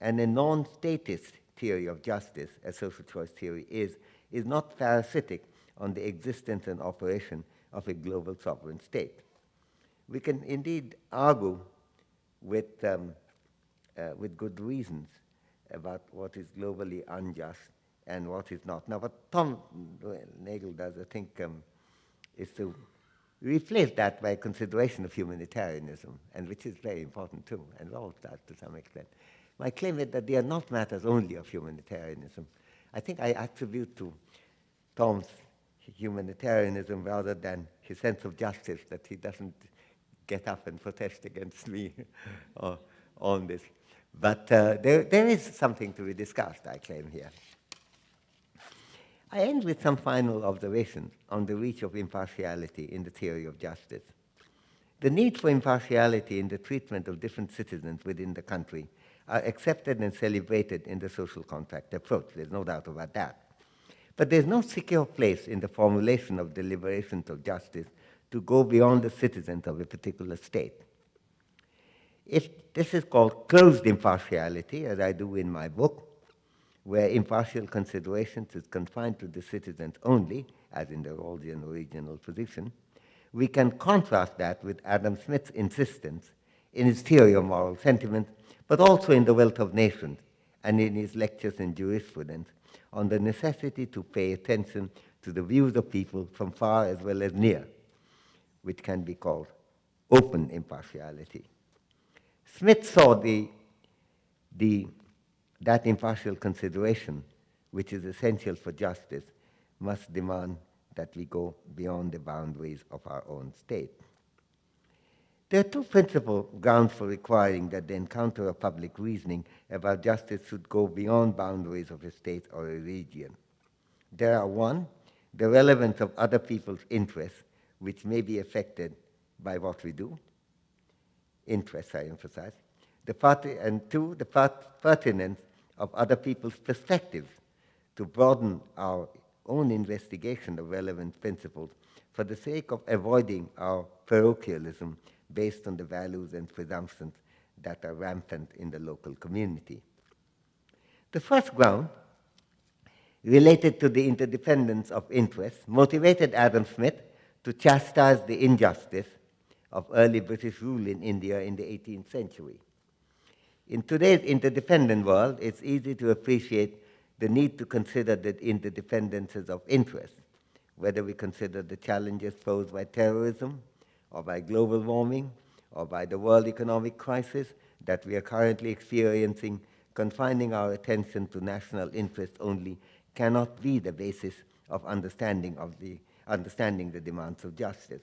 and a non-statist theory of justice, as social choice theory is not parasitic on the existence and operation of a global sovereign state. We can indeed argue with good reasons about what is globally unjust and what is not. Now, what Tom Nagel does, I think, is to replace that by consideration of humanitarianism, and which is very important too, and all of that to some extent. My claim is that they are not matters only of humanitarianism. I think I attribute to Tom's humanitarianism rather than his sense of justice that he doesn't get up and protest against me on this. But there is something to be discussed, I claim here. I end with some final observations on the reach of impartiality in the theory of justice. The need for impartiality in the treatment of different citizens within the country are accepted and celebrated in the social contract approach. There's no doubt about that. But there's no secure place in the formulation of deliberations of justice to go beyond the citizens of a particular state. If this is called closed impartiality, as I do in my book, where impartial considerations is confined to the citizens only, as in the Rawlsian original position, we can contrast that with Adam Smith's insistence in his theory of moral sentiment, but also in The Wealth of Nations and in his lectures in jurisprudence on the necessity to pay attention to the views of people from far as well as near, which can be called open impartiality. Smith saw that impartial consideration, which is essential for justice, must demand that we go beyond the boundaries of our own state. There are two principal grounds for requiring that the encounter of public reasoning about justice should go beyond boundaries of a state or a region. There are, one, the relevance of other people's interests, which may be affected by what we do, interests, I emphasize, and two, the pertinence of other people's perspectives to broaden our own investigation of relevant principles for the sake of avoiding our parochialism based on the values and presumptions that are rampant in the local community. The first ground related to the interdependence of interests motivated Adam Smith to chastise the injustice of early British rule in India in the 18th century. In today's interdependent world, it's easy to appreciate the need to consider the interdependences of interest, whether we consider the challenges posed by terrorism, or by global warming, or by the world economic crisis that we are currently experiencing. Confining our attention to national interest only cannot be the basis of understanding the demands of justice.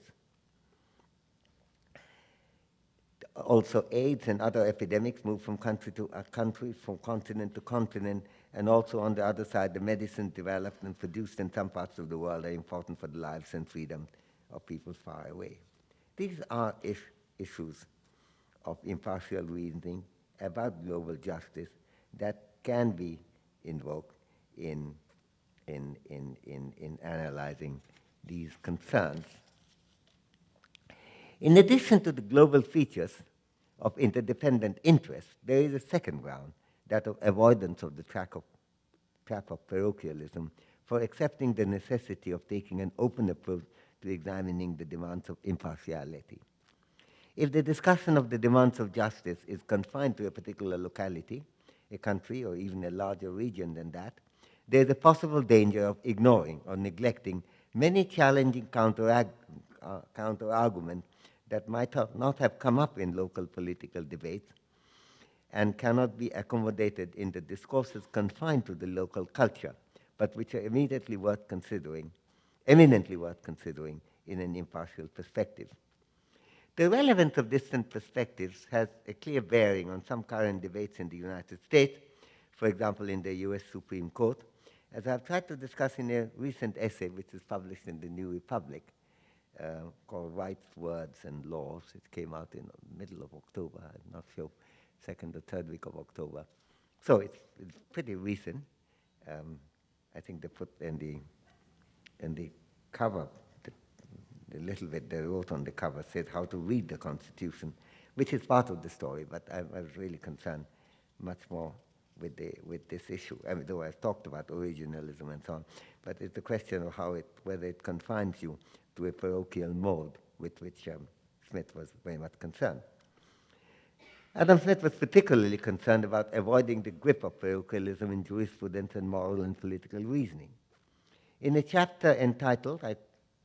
Also, AIDS and other epidemics move from country to country, from continent to continent, and also on the other side, the medicine developed and produced in some parts of the world are important for the lives and freedom of people far away. These are issues of impartial reasoning about global justice that can be invoked in analyzing these concerns. In addition to the global features of interdependent interests, there is a second ground, that of avoidance of the trap of parochialism, for accepting the necessity of taking an open approach to examining the demands of impartiality. If the discussion of the demands of justice is confined to a particular locality, a country, or even a larger region than that, there is a possible danger of ignoring or neglecting many challenging counter-arguments that might not have come up in local political debates and cannot be accommodated in the discourses confined to the local culture, but which are eminently worth considering in an impartial perspective. The relevance of distant perspectives has a clear bearing on some current debates in the United States, for example, in the US Supreme Court, as I've tried to discuss in a recent essay which is published in the New Republic, called Rights, Words, and Laws. It came out in the middle of October. I'm not sure, second or third week of October. So it's pretty recent. I think they put in the cover, the little bit they wrote on the cover said how to read the Constitution, which is part of the story, but I was really concerned much more with this issue. I mean, though I've talked about originalism and so on, but it's the question of whether it confines you to a parochial mode, with which Smith was very much concerned. Adam Smith was particularly concerned about avoiding the grip of parochialism in jurisprudence and moral and political reasoning. In a chapter entitled, I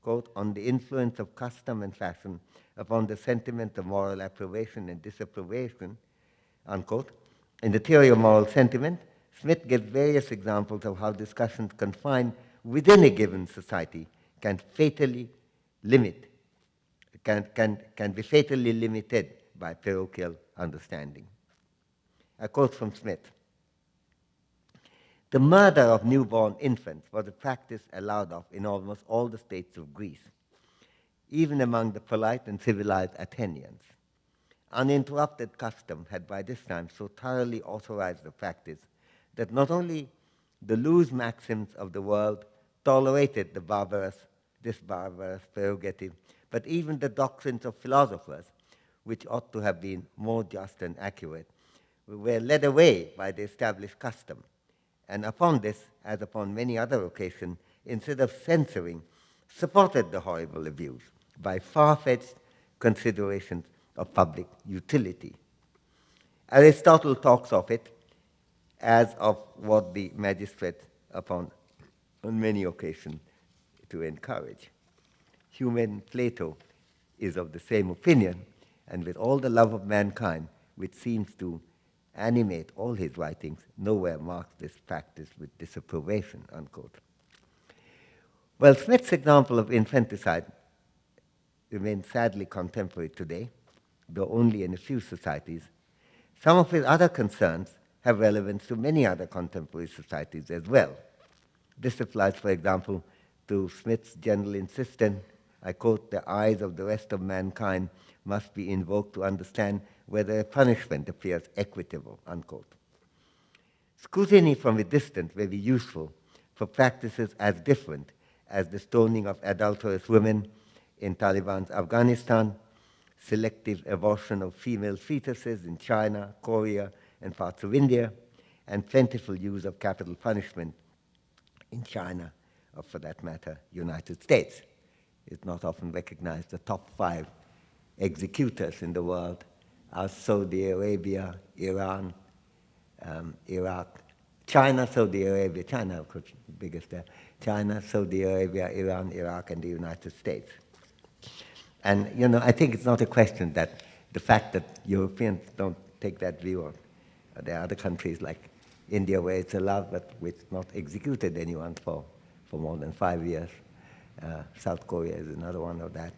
quote, "On the influence of custom and fashion upon the sentiment of moral approbation and disapprobation," unquote, in the theory of moral sentiment, Smith gives various examples of how discussions confined within a given society can be fatally limited by parochial understanding. A quote from Smith: "The murder of newborn infants was a practice allowed of in almost all the states of Greece, even among the polite and civilized Athenians. Uninterrupted custom had by this time so thoroughly authorized the practice that not only the loose maxims of the world tolerated this barbarous prerogative, but even the doctrines of philosophers, which ought to have been more just and accurate, were led away by the established custom. And upon this, as upon many other occasions, instead of censoring, supported the horrible abuse by far-fetched considerations of public utility." Aristotle talks of it as of what the magistrate on many occasions to encourage. Human Plato is of the same opinion, and with all the love of mankind, which seems to animate all his writings, nowhere marks this practice with disapprobation, unquote. Well, Smith's example of infanticide remains sadly contemporary today, though only in a few societies. Some of his other concerns have relevance to many other contemporary societies as well. This applies, for example, to Smith's general insistence, I quote, "The eyes of the rest of mankind must be invoked to understand whether a punishment appears equitable," unquote. Scrutiny from a distance may be useful for practices as different as the stoning of adulterous women in Taliban's Afghanistan, selective abortion of female fetuses in China, Korea, and parts of India, and plentiful use of capital punishment in China, or for that matter, United States. It's not often recognized. The top 5 executors in the world are Saudi Arabia, Iran, Iraq, China, Saudi Arabia, China, of course, the biggest there, China, Saudi Arabia, Iran, Iraq, and the United States. And, you know, I think it's not a question that the fact that Europeans don't take that view, or there are other countries like India where it's allowed, but it's not executed anyone for more than 5 years. South Korea is another one of that.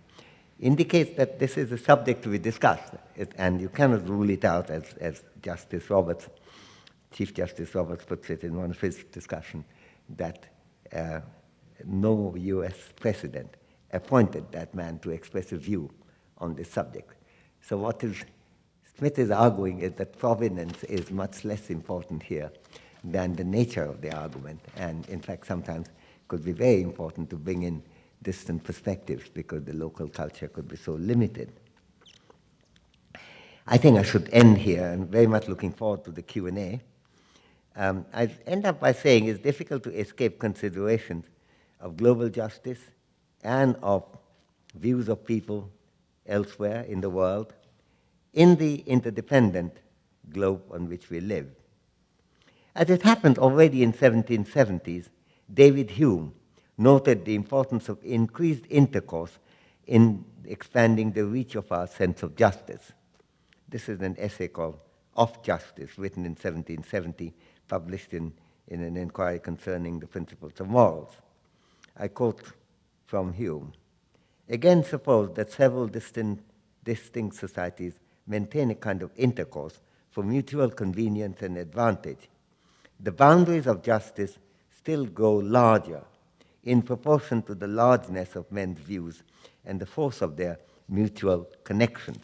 Indicates that this is a subject to be discussed, and you cannot rule it out, as Justice Roberts, Chief Justice Roberts puts it in one of his discussions, that no US president appointed that man to express a view on this subject. So what Smith is arguing is that provenance is much less important here than the nature of the argument, and in fact sometimes could be very important to bring in distant perspectives because the local culture could be so limited. I think I should end here. I'm very much looking forward to the Q&A. I end up by saying it's difficult to escape considerations of global justice and of views of people elsewhere in the world in the interdependent globe on which we live. As it happened already in 1770s, David Hume noted the importance of increased intercourse in expanding the reach of our sense of justice. This is an essay called Of Justice, written in 1770, published in an inquiry concerning the principles of morals. I quote from Hume. Again, suppose that several distinct societies maintain a kind of intercourse for mutual convenience and advantage. The boundaries of justice still grow larger in proportion to the largeness of men's views and the force of their mutual connections.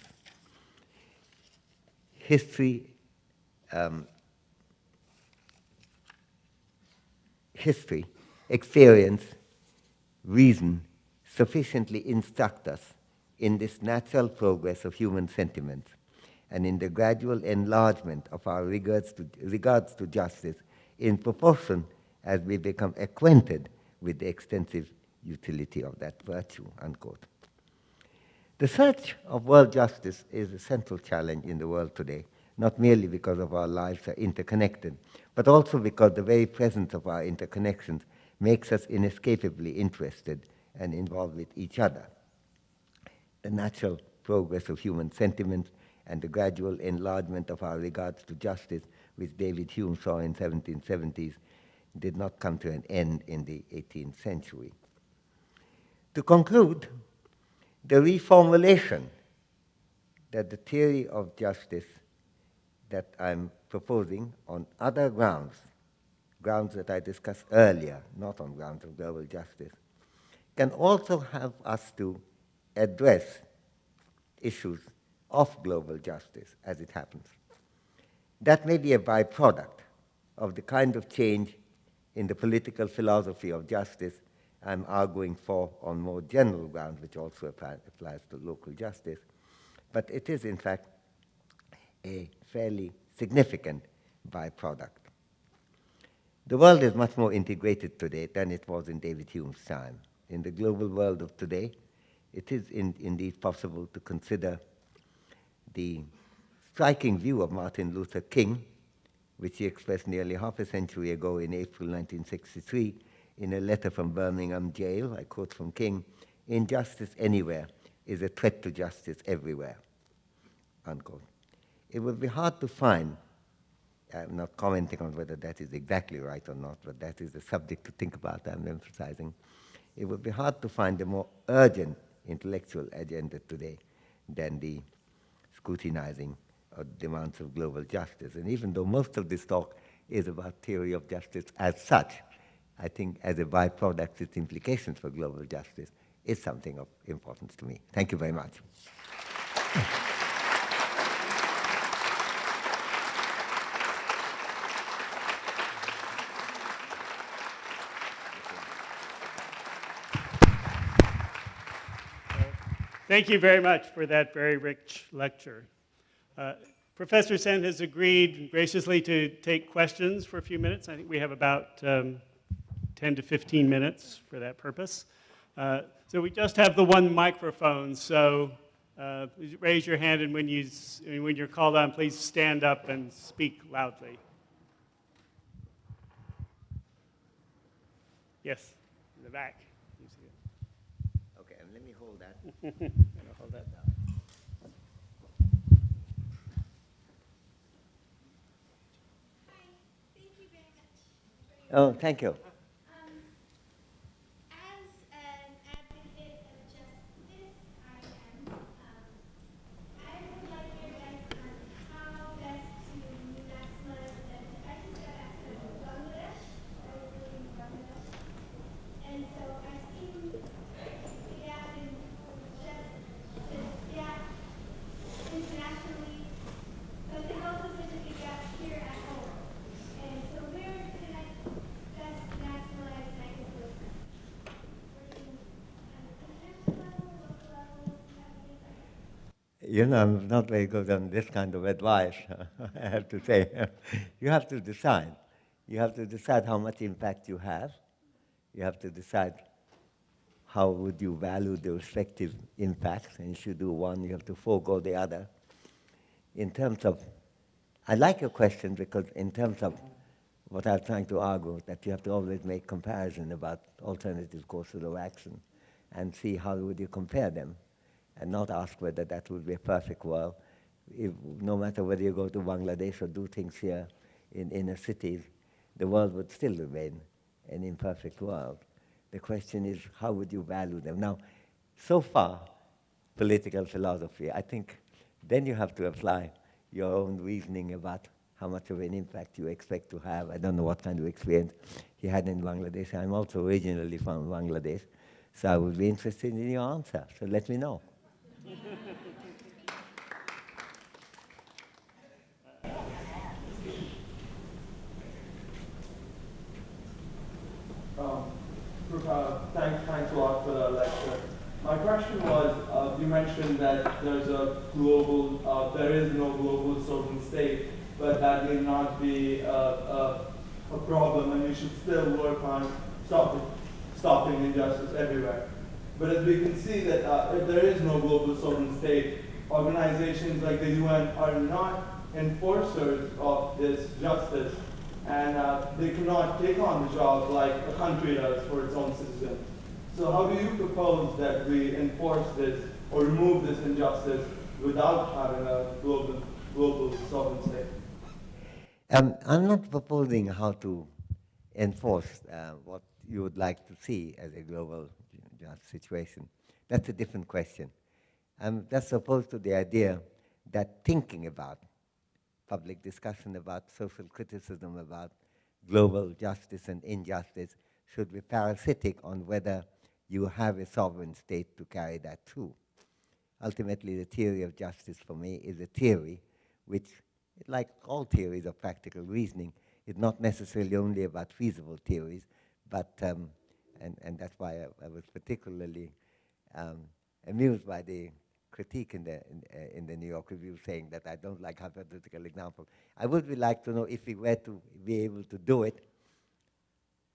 History, experience, reason sufficiently instruct us in this natural progress of human sentiments and in the gradual enlargement of our regards to justice in proportion as we become acquainted with the extensive utility of that virtue, unquote. The search of world justice is a central challenge in the world today, not merely because of our lives are interconnected, but also because the very presence of our interconnections makes us inescapably interested and involved with each other. The natural progress of human sentiments and the gradual enlargement of our regards to justice, which David Hume saw in 1770s, did not come to an end in the 18th century. To conclude, the reformulation that the theory of justice that I'm proposing on other grounds that I discussed earlier, not on grounds of global justice, can also help us to address issues of global justice as it happens. That may be a byproduct of the kind of change in the political philosophy of justice I'm arguing for on more general grounds, which also applies to local justice. But it is, in fact, a fairly significant byproduct. The world is much more integrated today than it was in David Hume's time. In the global world of today, it is indeed possible to consider the striking view of Martin Luther King, which he expressed nearly half a century ago in April 1963 in a letter from Birmingham jail. I quote from King, "Injustice anywhere is a threat to justice everywhere," unquote. It would be hard to find, I'm not commenting on whether that is exactly right or not, but that is the subject to think about, I'm emphasizing. It would be hard to find a more urgent intellectual agenda today than the scrutinizing of demands of global justice. And even though most of this talk is about theory of justice as such, I think as a byproduct, its implications for global justice is something of importance to me. Thank you very much. Thank you very much for that very rich lecture. Professor Sen has agreed graciously to take questions for a few minutes. I think we have about 10 10 to 15 minutes for that purpose. So we just have the one microphone, so raise your hand, and when you're called on, please stand up and speak loudly. Yes, in the back. You see it. Okay, and let me hold that. I'll hold that down. Hi, thank you very much. Oh, thank you. As an advocate of justice, I would like your advice on how best to maximize that. I just got back from Bangladesh. I was living in Bangladesh. And so I've seen the gap in the gap internationally, but there's also such a big gap here at home. And so where can I best maximize my influence? Working on an international level, local level, have any advice? You know, I'm not very good on this kind of advice, I have to say. You have to decide. You have to decide how much impact you have. You have to decide how would you value the respective impacts, and if you do one, you have to forego the other. In terms of, I like your question because in terms of what I'm trying to argue, that you have to always make comparison about alternative courses of action and see how would you compare them, and not ask whether that would be a perfect world. No matter whether you go to Bangladesh or do things here in inner cities, the world would still remain an imperfect world. The question is, how would you value them? Now, so far, political philosophy, I think then you have to apply your own reasoning about how much of an impact you expect to have. I don't know what kind of experience he had in Bangladesh. I'm also originally from Bangladesh, so I would be interested in your answer, so let me know. Thanks a lot for the lecture. My question was, you mentioned that there is no global sovereign state, but that may not be a problem, and we should still work on stopping injustice everywhere. But as we can see that if there is no global sovereign state, organizations like the UN are not enforcers of this justice, and they cannot take on the job like a country does for its own citizens. So how do you propose that we enforce this or remove this injustice without having a global sovereign state? I'm not proposing how to enforce what you would like to see as a global just situation. That's a different question. That's opposed to the idea that thinking about public discussion about social criticism about global justice and injustice should be parasitic on whether you have a sovereign state to carry that through. Ultimately, the theory of justice for me is a theory which, like all theories of practical reasoning, is not necessarily only about feasible theories, but, and that's why I was particularly amused by the critique in the New York Review saying that I don't like hypothetical examples. I would like to know, if we were to be able to do it,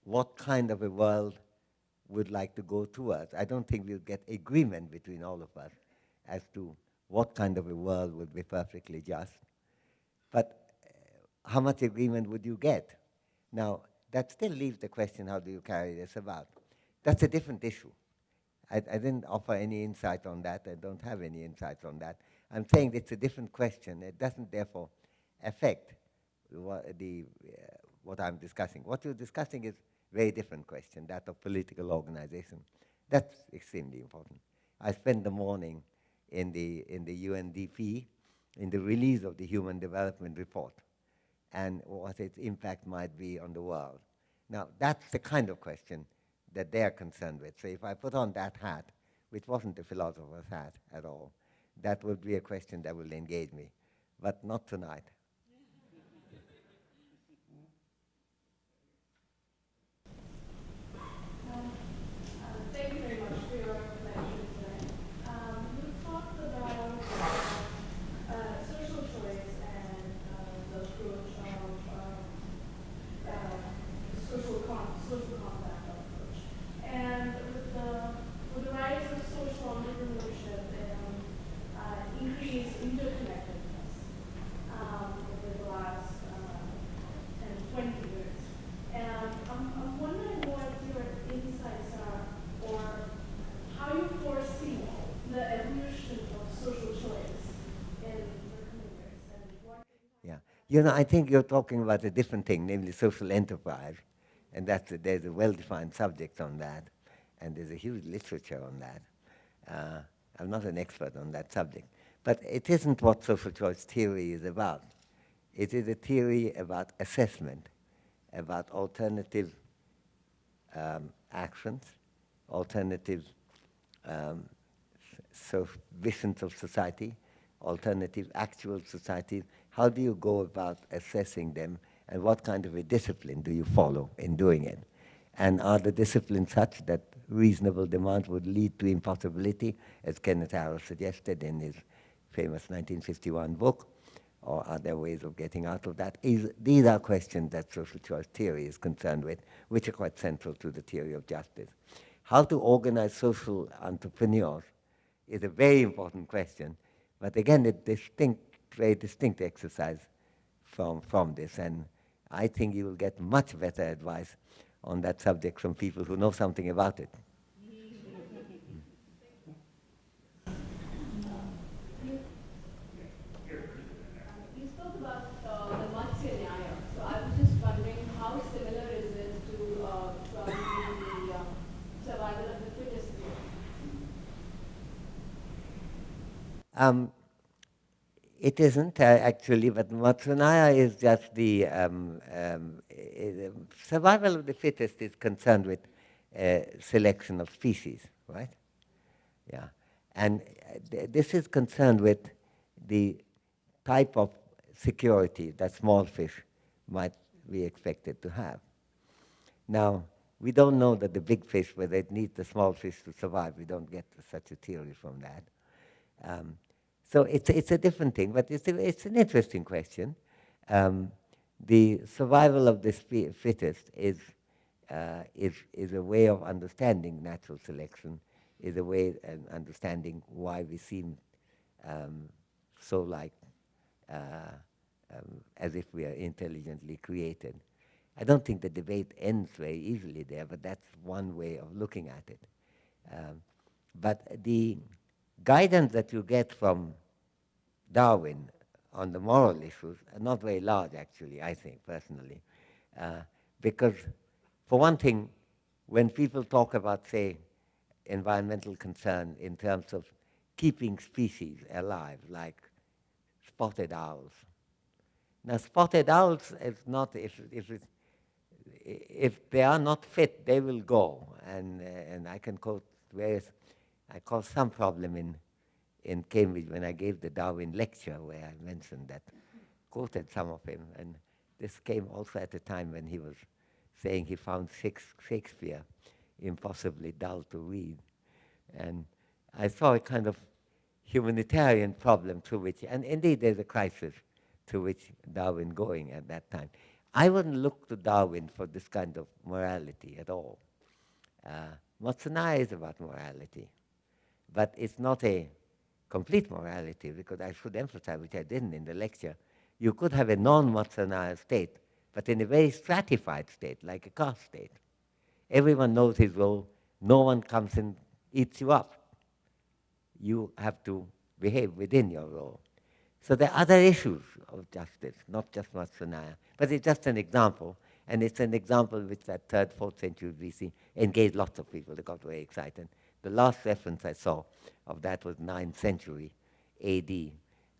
what kind of a world would like to go towards. I don't think we'll get agreement between all of us as to what kind of a world would be perfectly just. But how much agreement would you get? Now, that still leaves the question, how do you carry this about? That's a different issue. I didn't offer any insight on that. I don't have any insights on that. I'm saying it's a different question. It doesn't, therefore, affect what I'm discussing. What you're discussing is a very different question, that of political organization. That's extremely important. I spent the morning in the UNDP, in the release of the Human Development Report, and what its impact might be on the world. Now, that's the kind of question that they're concerned with. So if I put on that hat, which wasn't a philosopher's hat at all, that would be a question that will engage me, but not tonight. Thank you very much for your lecture today. You talked about social choice and the approach of social contract. You know, I think you're talking about a different thing, namely social enterprise, and there's a well-defined subject on that, and there's a huge literature on that. I'm not an expert on that subject, but it isn't what social choice theory is about. It is a theory about assessment, about alternative actions, alternative visions of society, alternative actual societies. How do you go about assessing them, and what kind of a discipline do you follow in doing it? And are the disciplines such that reasonable demand would lead to impossibility, as Kenneth Arrow suggested in his famous 1951 book, or are there ways of getting out of that? These are questions that social choice theory is concerned with, which are quite central to the theory of justice. How to organize social entrepreneurs is a very important question, but again, a very distinct exercise from this, and I think you will get much better advice on that subject from people who know something about it. You spoke about the Niti and Nyah, so I was just wondering how similar is it to from the survival of the fittest theory? It isn't actually, but Matsunaya is just the survival of the fittest is concerned with selection of species, right? Yeah, and this is concerned with the type of security that small fish might be expected to have. Now, we don't know that the big fish, whether it needs the small fish to survive. We don't get such a theory from that. So it's a different thing, but it's an interesting question. The survival of the fittest is a way of understanding natural selection, is a way of understanding why we seem so like as if we are intelligently created. I don't think the debate ends very easily there, but that's one way of looking at it. But the guidance that you get from Darwin on the moral issues are not very large, actually, I think, personally. Because, for one thing, when people talk about, say, environmental concern in terms of keeping species alive, like spotted owls. Now, spotted owls is not, if they are not fit, they will go. And I can quote I caused some problem in Cambridge when I gave the Darwin lecture, where I mentioned that, quoted some of him. And this came also at a time when he was saying he found Shakespeare impossibly dull to read. And I saw a kind of humanitarian problem through which, and indeed there's a crisis through which Darwin going at that time. I wouldn't look to Darwin for this kind of morality at all. Matsunaya is about morality, but it's not a complete morality, because I should emphasize, which I didn't in the lecture, you could have a non-Matsunaya state, but in a very stratified state, like a caste state. Everyone knows his role. No one comes and eats you up. You have to behave within your role. So there are other issues of justice, not just Matsunaya. But it's just an example, and it's an example which that 3rd, 4th century BC engaged lots of people. They got very excited. The last reference I saw of that was 9th century AD,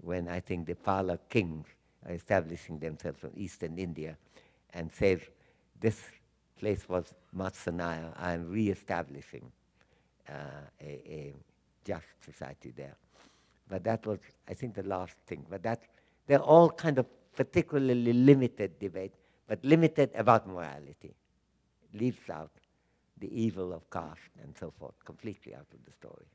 when I think the Pala kings are establishing themselves from eastern India, and says, this place was Matsunaya, I am re-establishing a just society there. But that was, I think, the last thing. But they're all kind of particularly limited debate, but limited about morality. Leaves out the evil of caste and so forth, completely out of the story.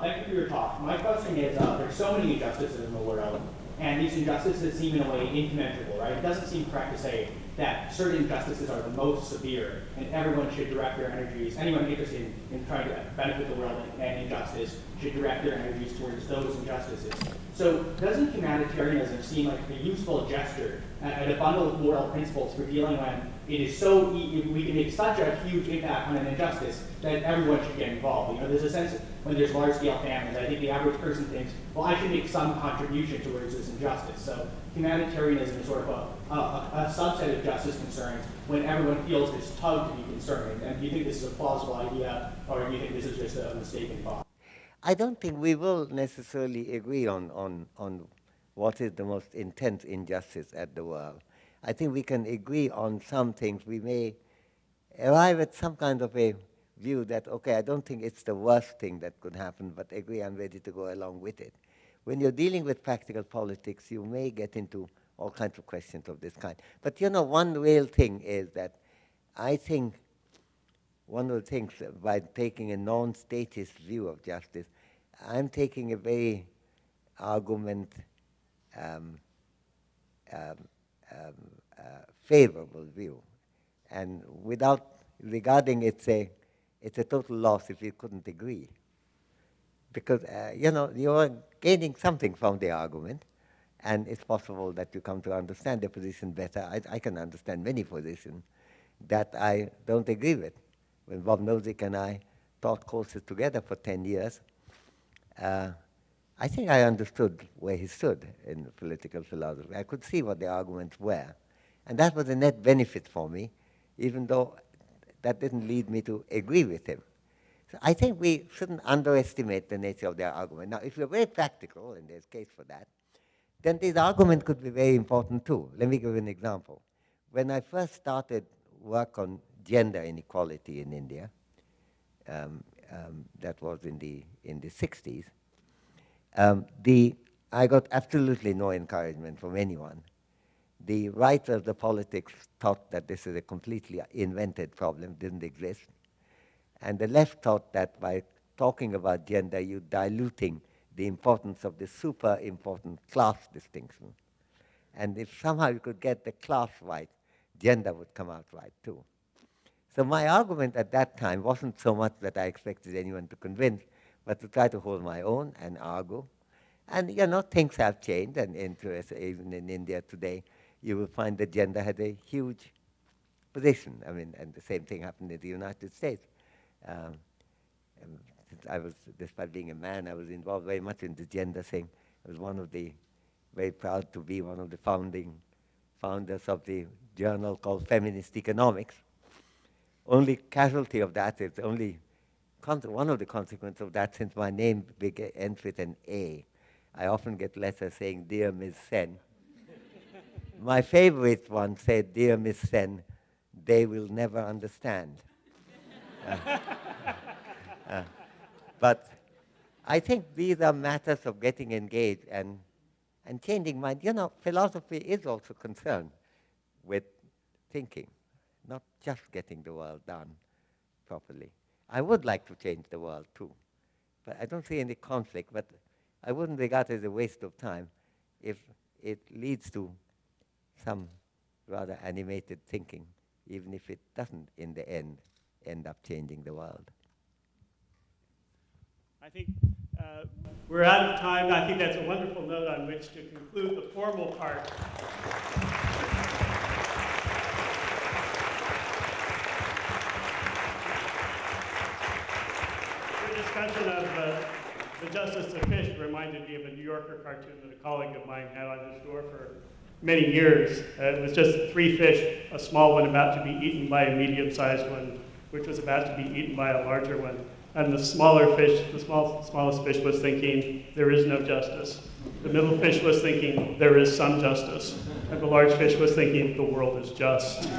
Thank you for your talk. My question is, there's so many injustices in the world, and these injustices seem in a way incommensurable, right? It doesn't seem correct to say that certain injustices are the most severe, and everyone should direct their energies, anyone interested in trying to benefit the world and injustice should direct their energies towards those injustices. So doesn't humanitarianism seem like a useful gesture and a bundle of moral principles for dealing when it is so we can make such a huge impact on an injustice that everyone should get involved. You know, there's a sense when there's large-scale famines, I think the average person thinks, well, I should make some contribution towards this injustice. So humanitarianism is sort of a subset of justice concerns when everyone feels this tug to be concerned. And do you think this is a plausible idea, or do you think this is just a mistaken thought? I don't think we will necessarily agree on what is the most intense injustice at the world. I think we can agree on some things. We may arrive at some kind of a view that, okay, I don't think it's the worst thing that could happen, but agree I'm ready to go along with it. When you're dealing with practical politics, you may get into all kinds of questions of this kind. But you know, one real thing is that I think one of the things by taking a non-statist view of justice, I'm taking a very argument favorable view, and without regarding it's a total loss if you couldn't agree, because you know, you're gaining something from the argument, and it's possible that you come to understand the position better. I can understand many positions that I don't agree with. When Bob Nozick and I taught courses together for 10 years, I think I understood where he stood in political philosophy. I could see what the arguments were. And that was a net benefit for me, even though that didn't lead me to agree with him. So I think we shouldn't underestimate the nature of their argument. Now, if you're very practical, and there's case for that, then this argument could be very important too. Let me give you an example. When I first started work on gender inequality in India, that was in the 60s, I got absolutely no encouragement from anyone. The writers, the politics, thought that this is a completely invented problem, didn't exist. And the left thought that by talking about gender, you're diluting the importance of the super important class distinction. And if somehow you could get the class right, gender would come out right too. So my argument at that time wasn't so much that I expected anyone to convince, but to try to hold my own and argue. And you know, things have changed, and interest, even in India today, you will find that gender had a huge position. I mean, and the same thing happened in the United States. I was, despite being a man, I was involved very much in the gender thing. I was very proud to be one of the founders of the journal called Feminist Economics. Only casualty of that is one of the consequences of that, since my name ends with an A, I often get letters saying, "Dear Ms. Sen." My favorite one said, "Dear Miss Sen, they will never understand." But I think these are matters of getting engaged and changing mind. You know, philosophy is also concerned with thinking, not just getting the world done properly. I would like to change the world too, but I don't see any conflict, but I wouldn't regard it as a waste of time if it leads to some rather animated thinking, even if it doesn't in the end up changing the world. I think we're out of time. I think that's a wonderful note on which to conclude the formal part. The discussion of the justice of fish reminded me of a New Yorker cartoon that a colleague of mine had on his door for many years. It was just 3 fish, a small one about to be eaten by a medium-sized one, which was about to be eaten by a larger one. And the smaller fish, the smallest fish was thinking, there is no justice. The middle fish was thinking, there is some justice. And the large fish was thinking, the world is just.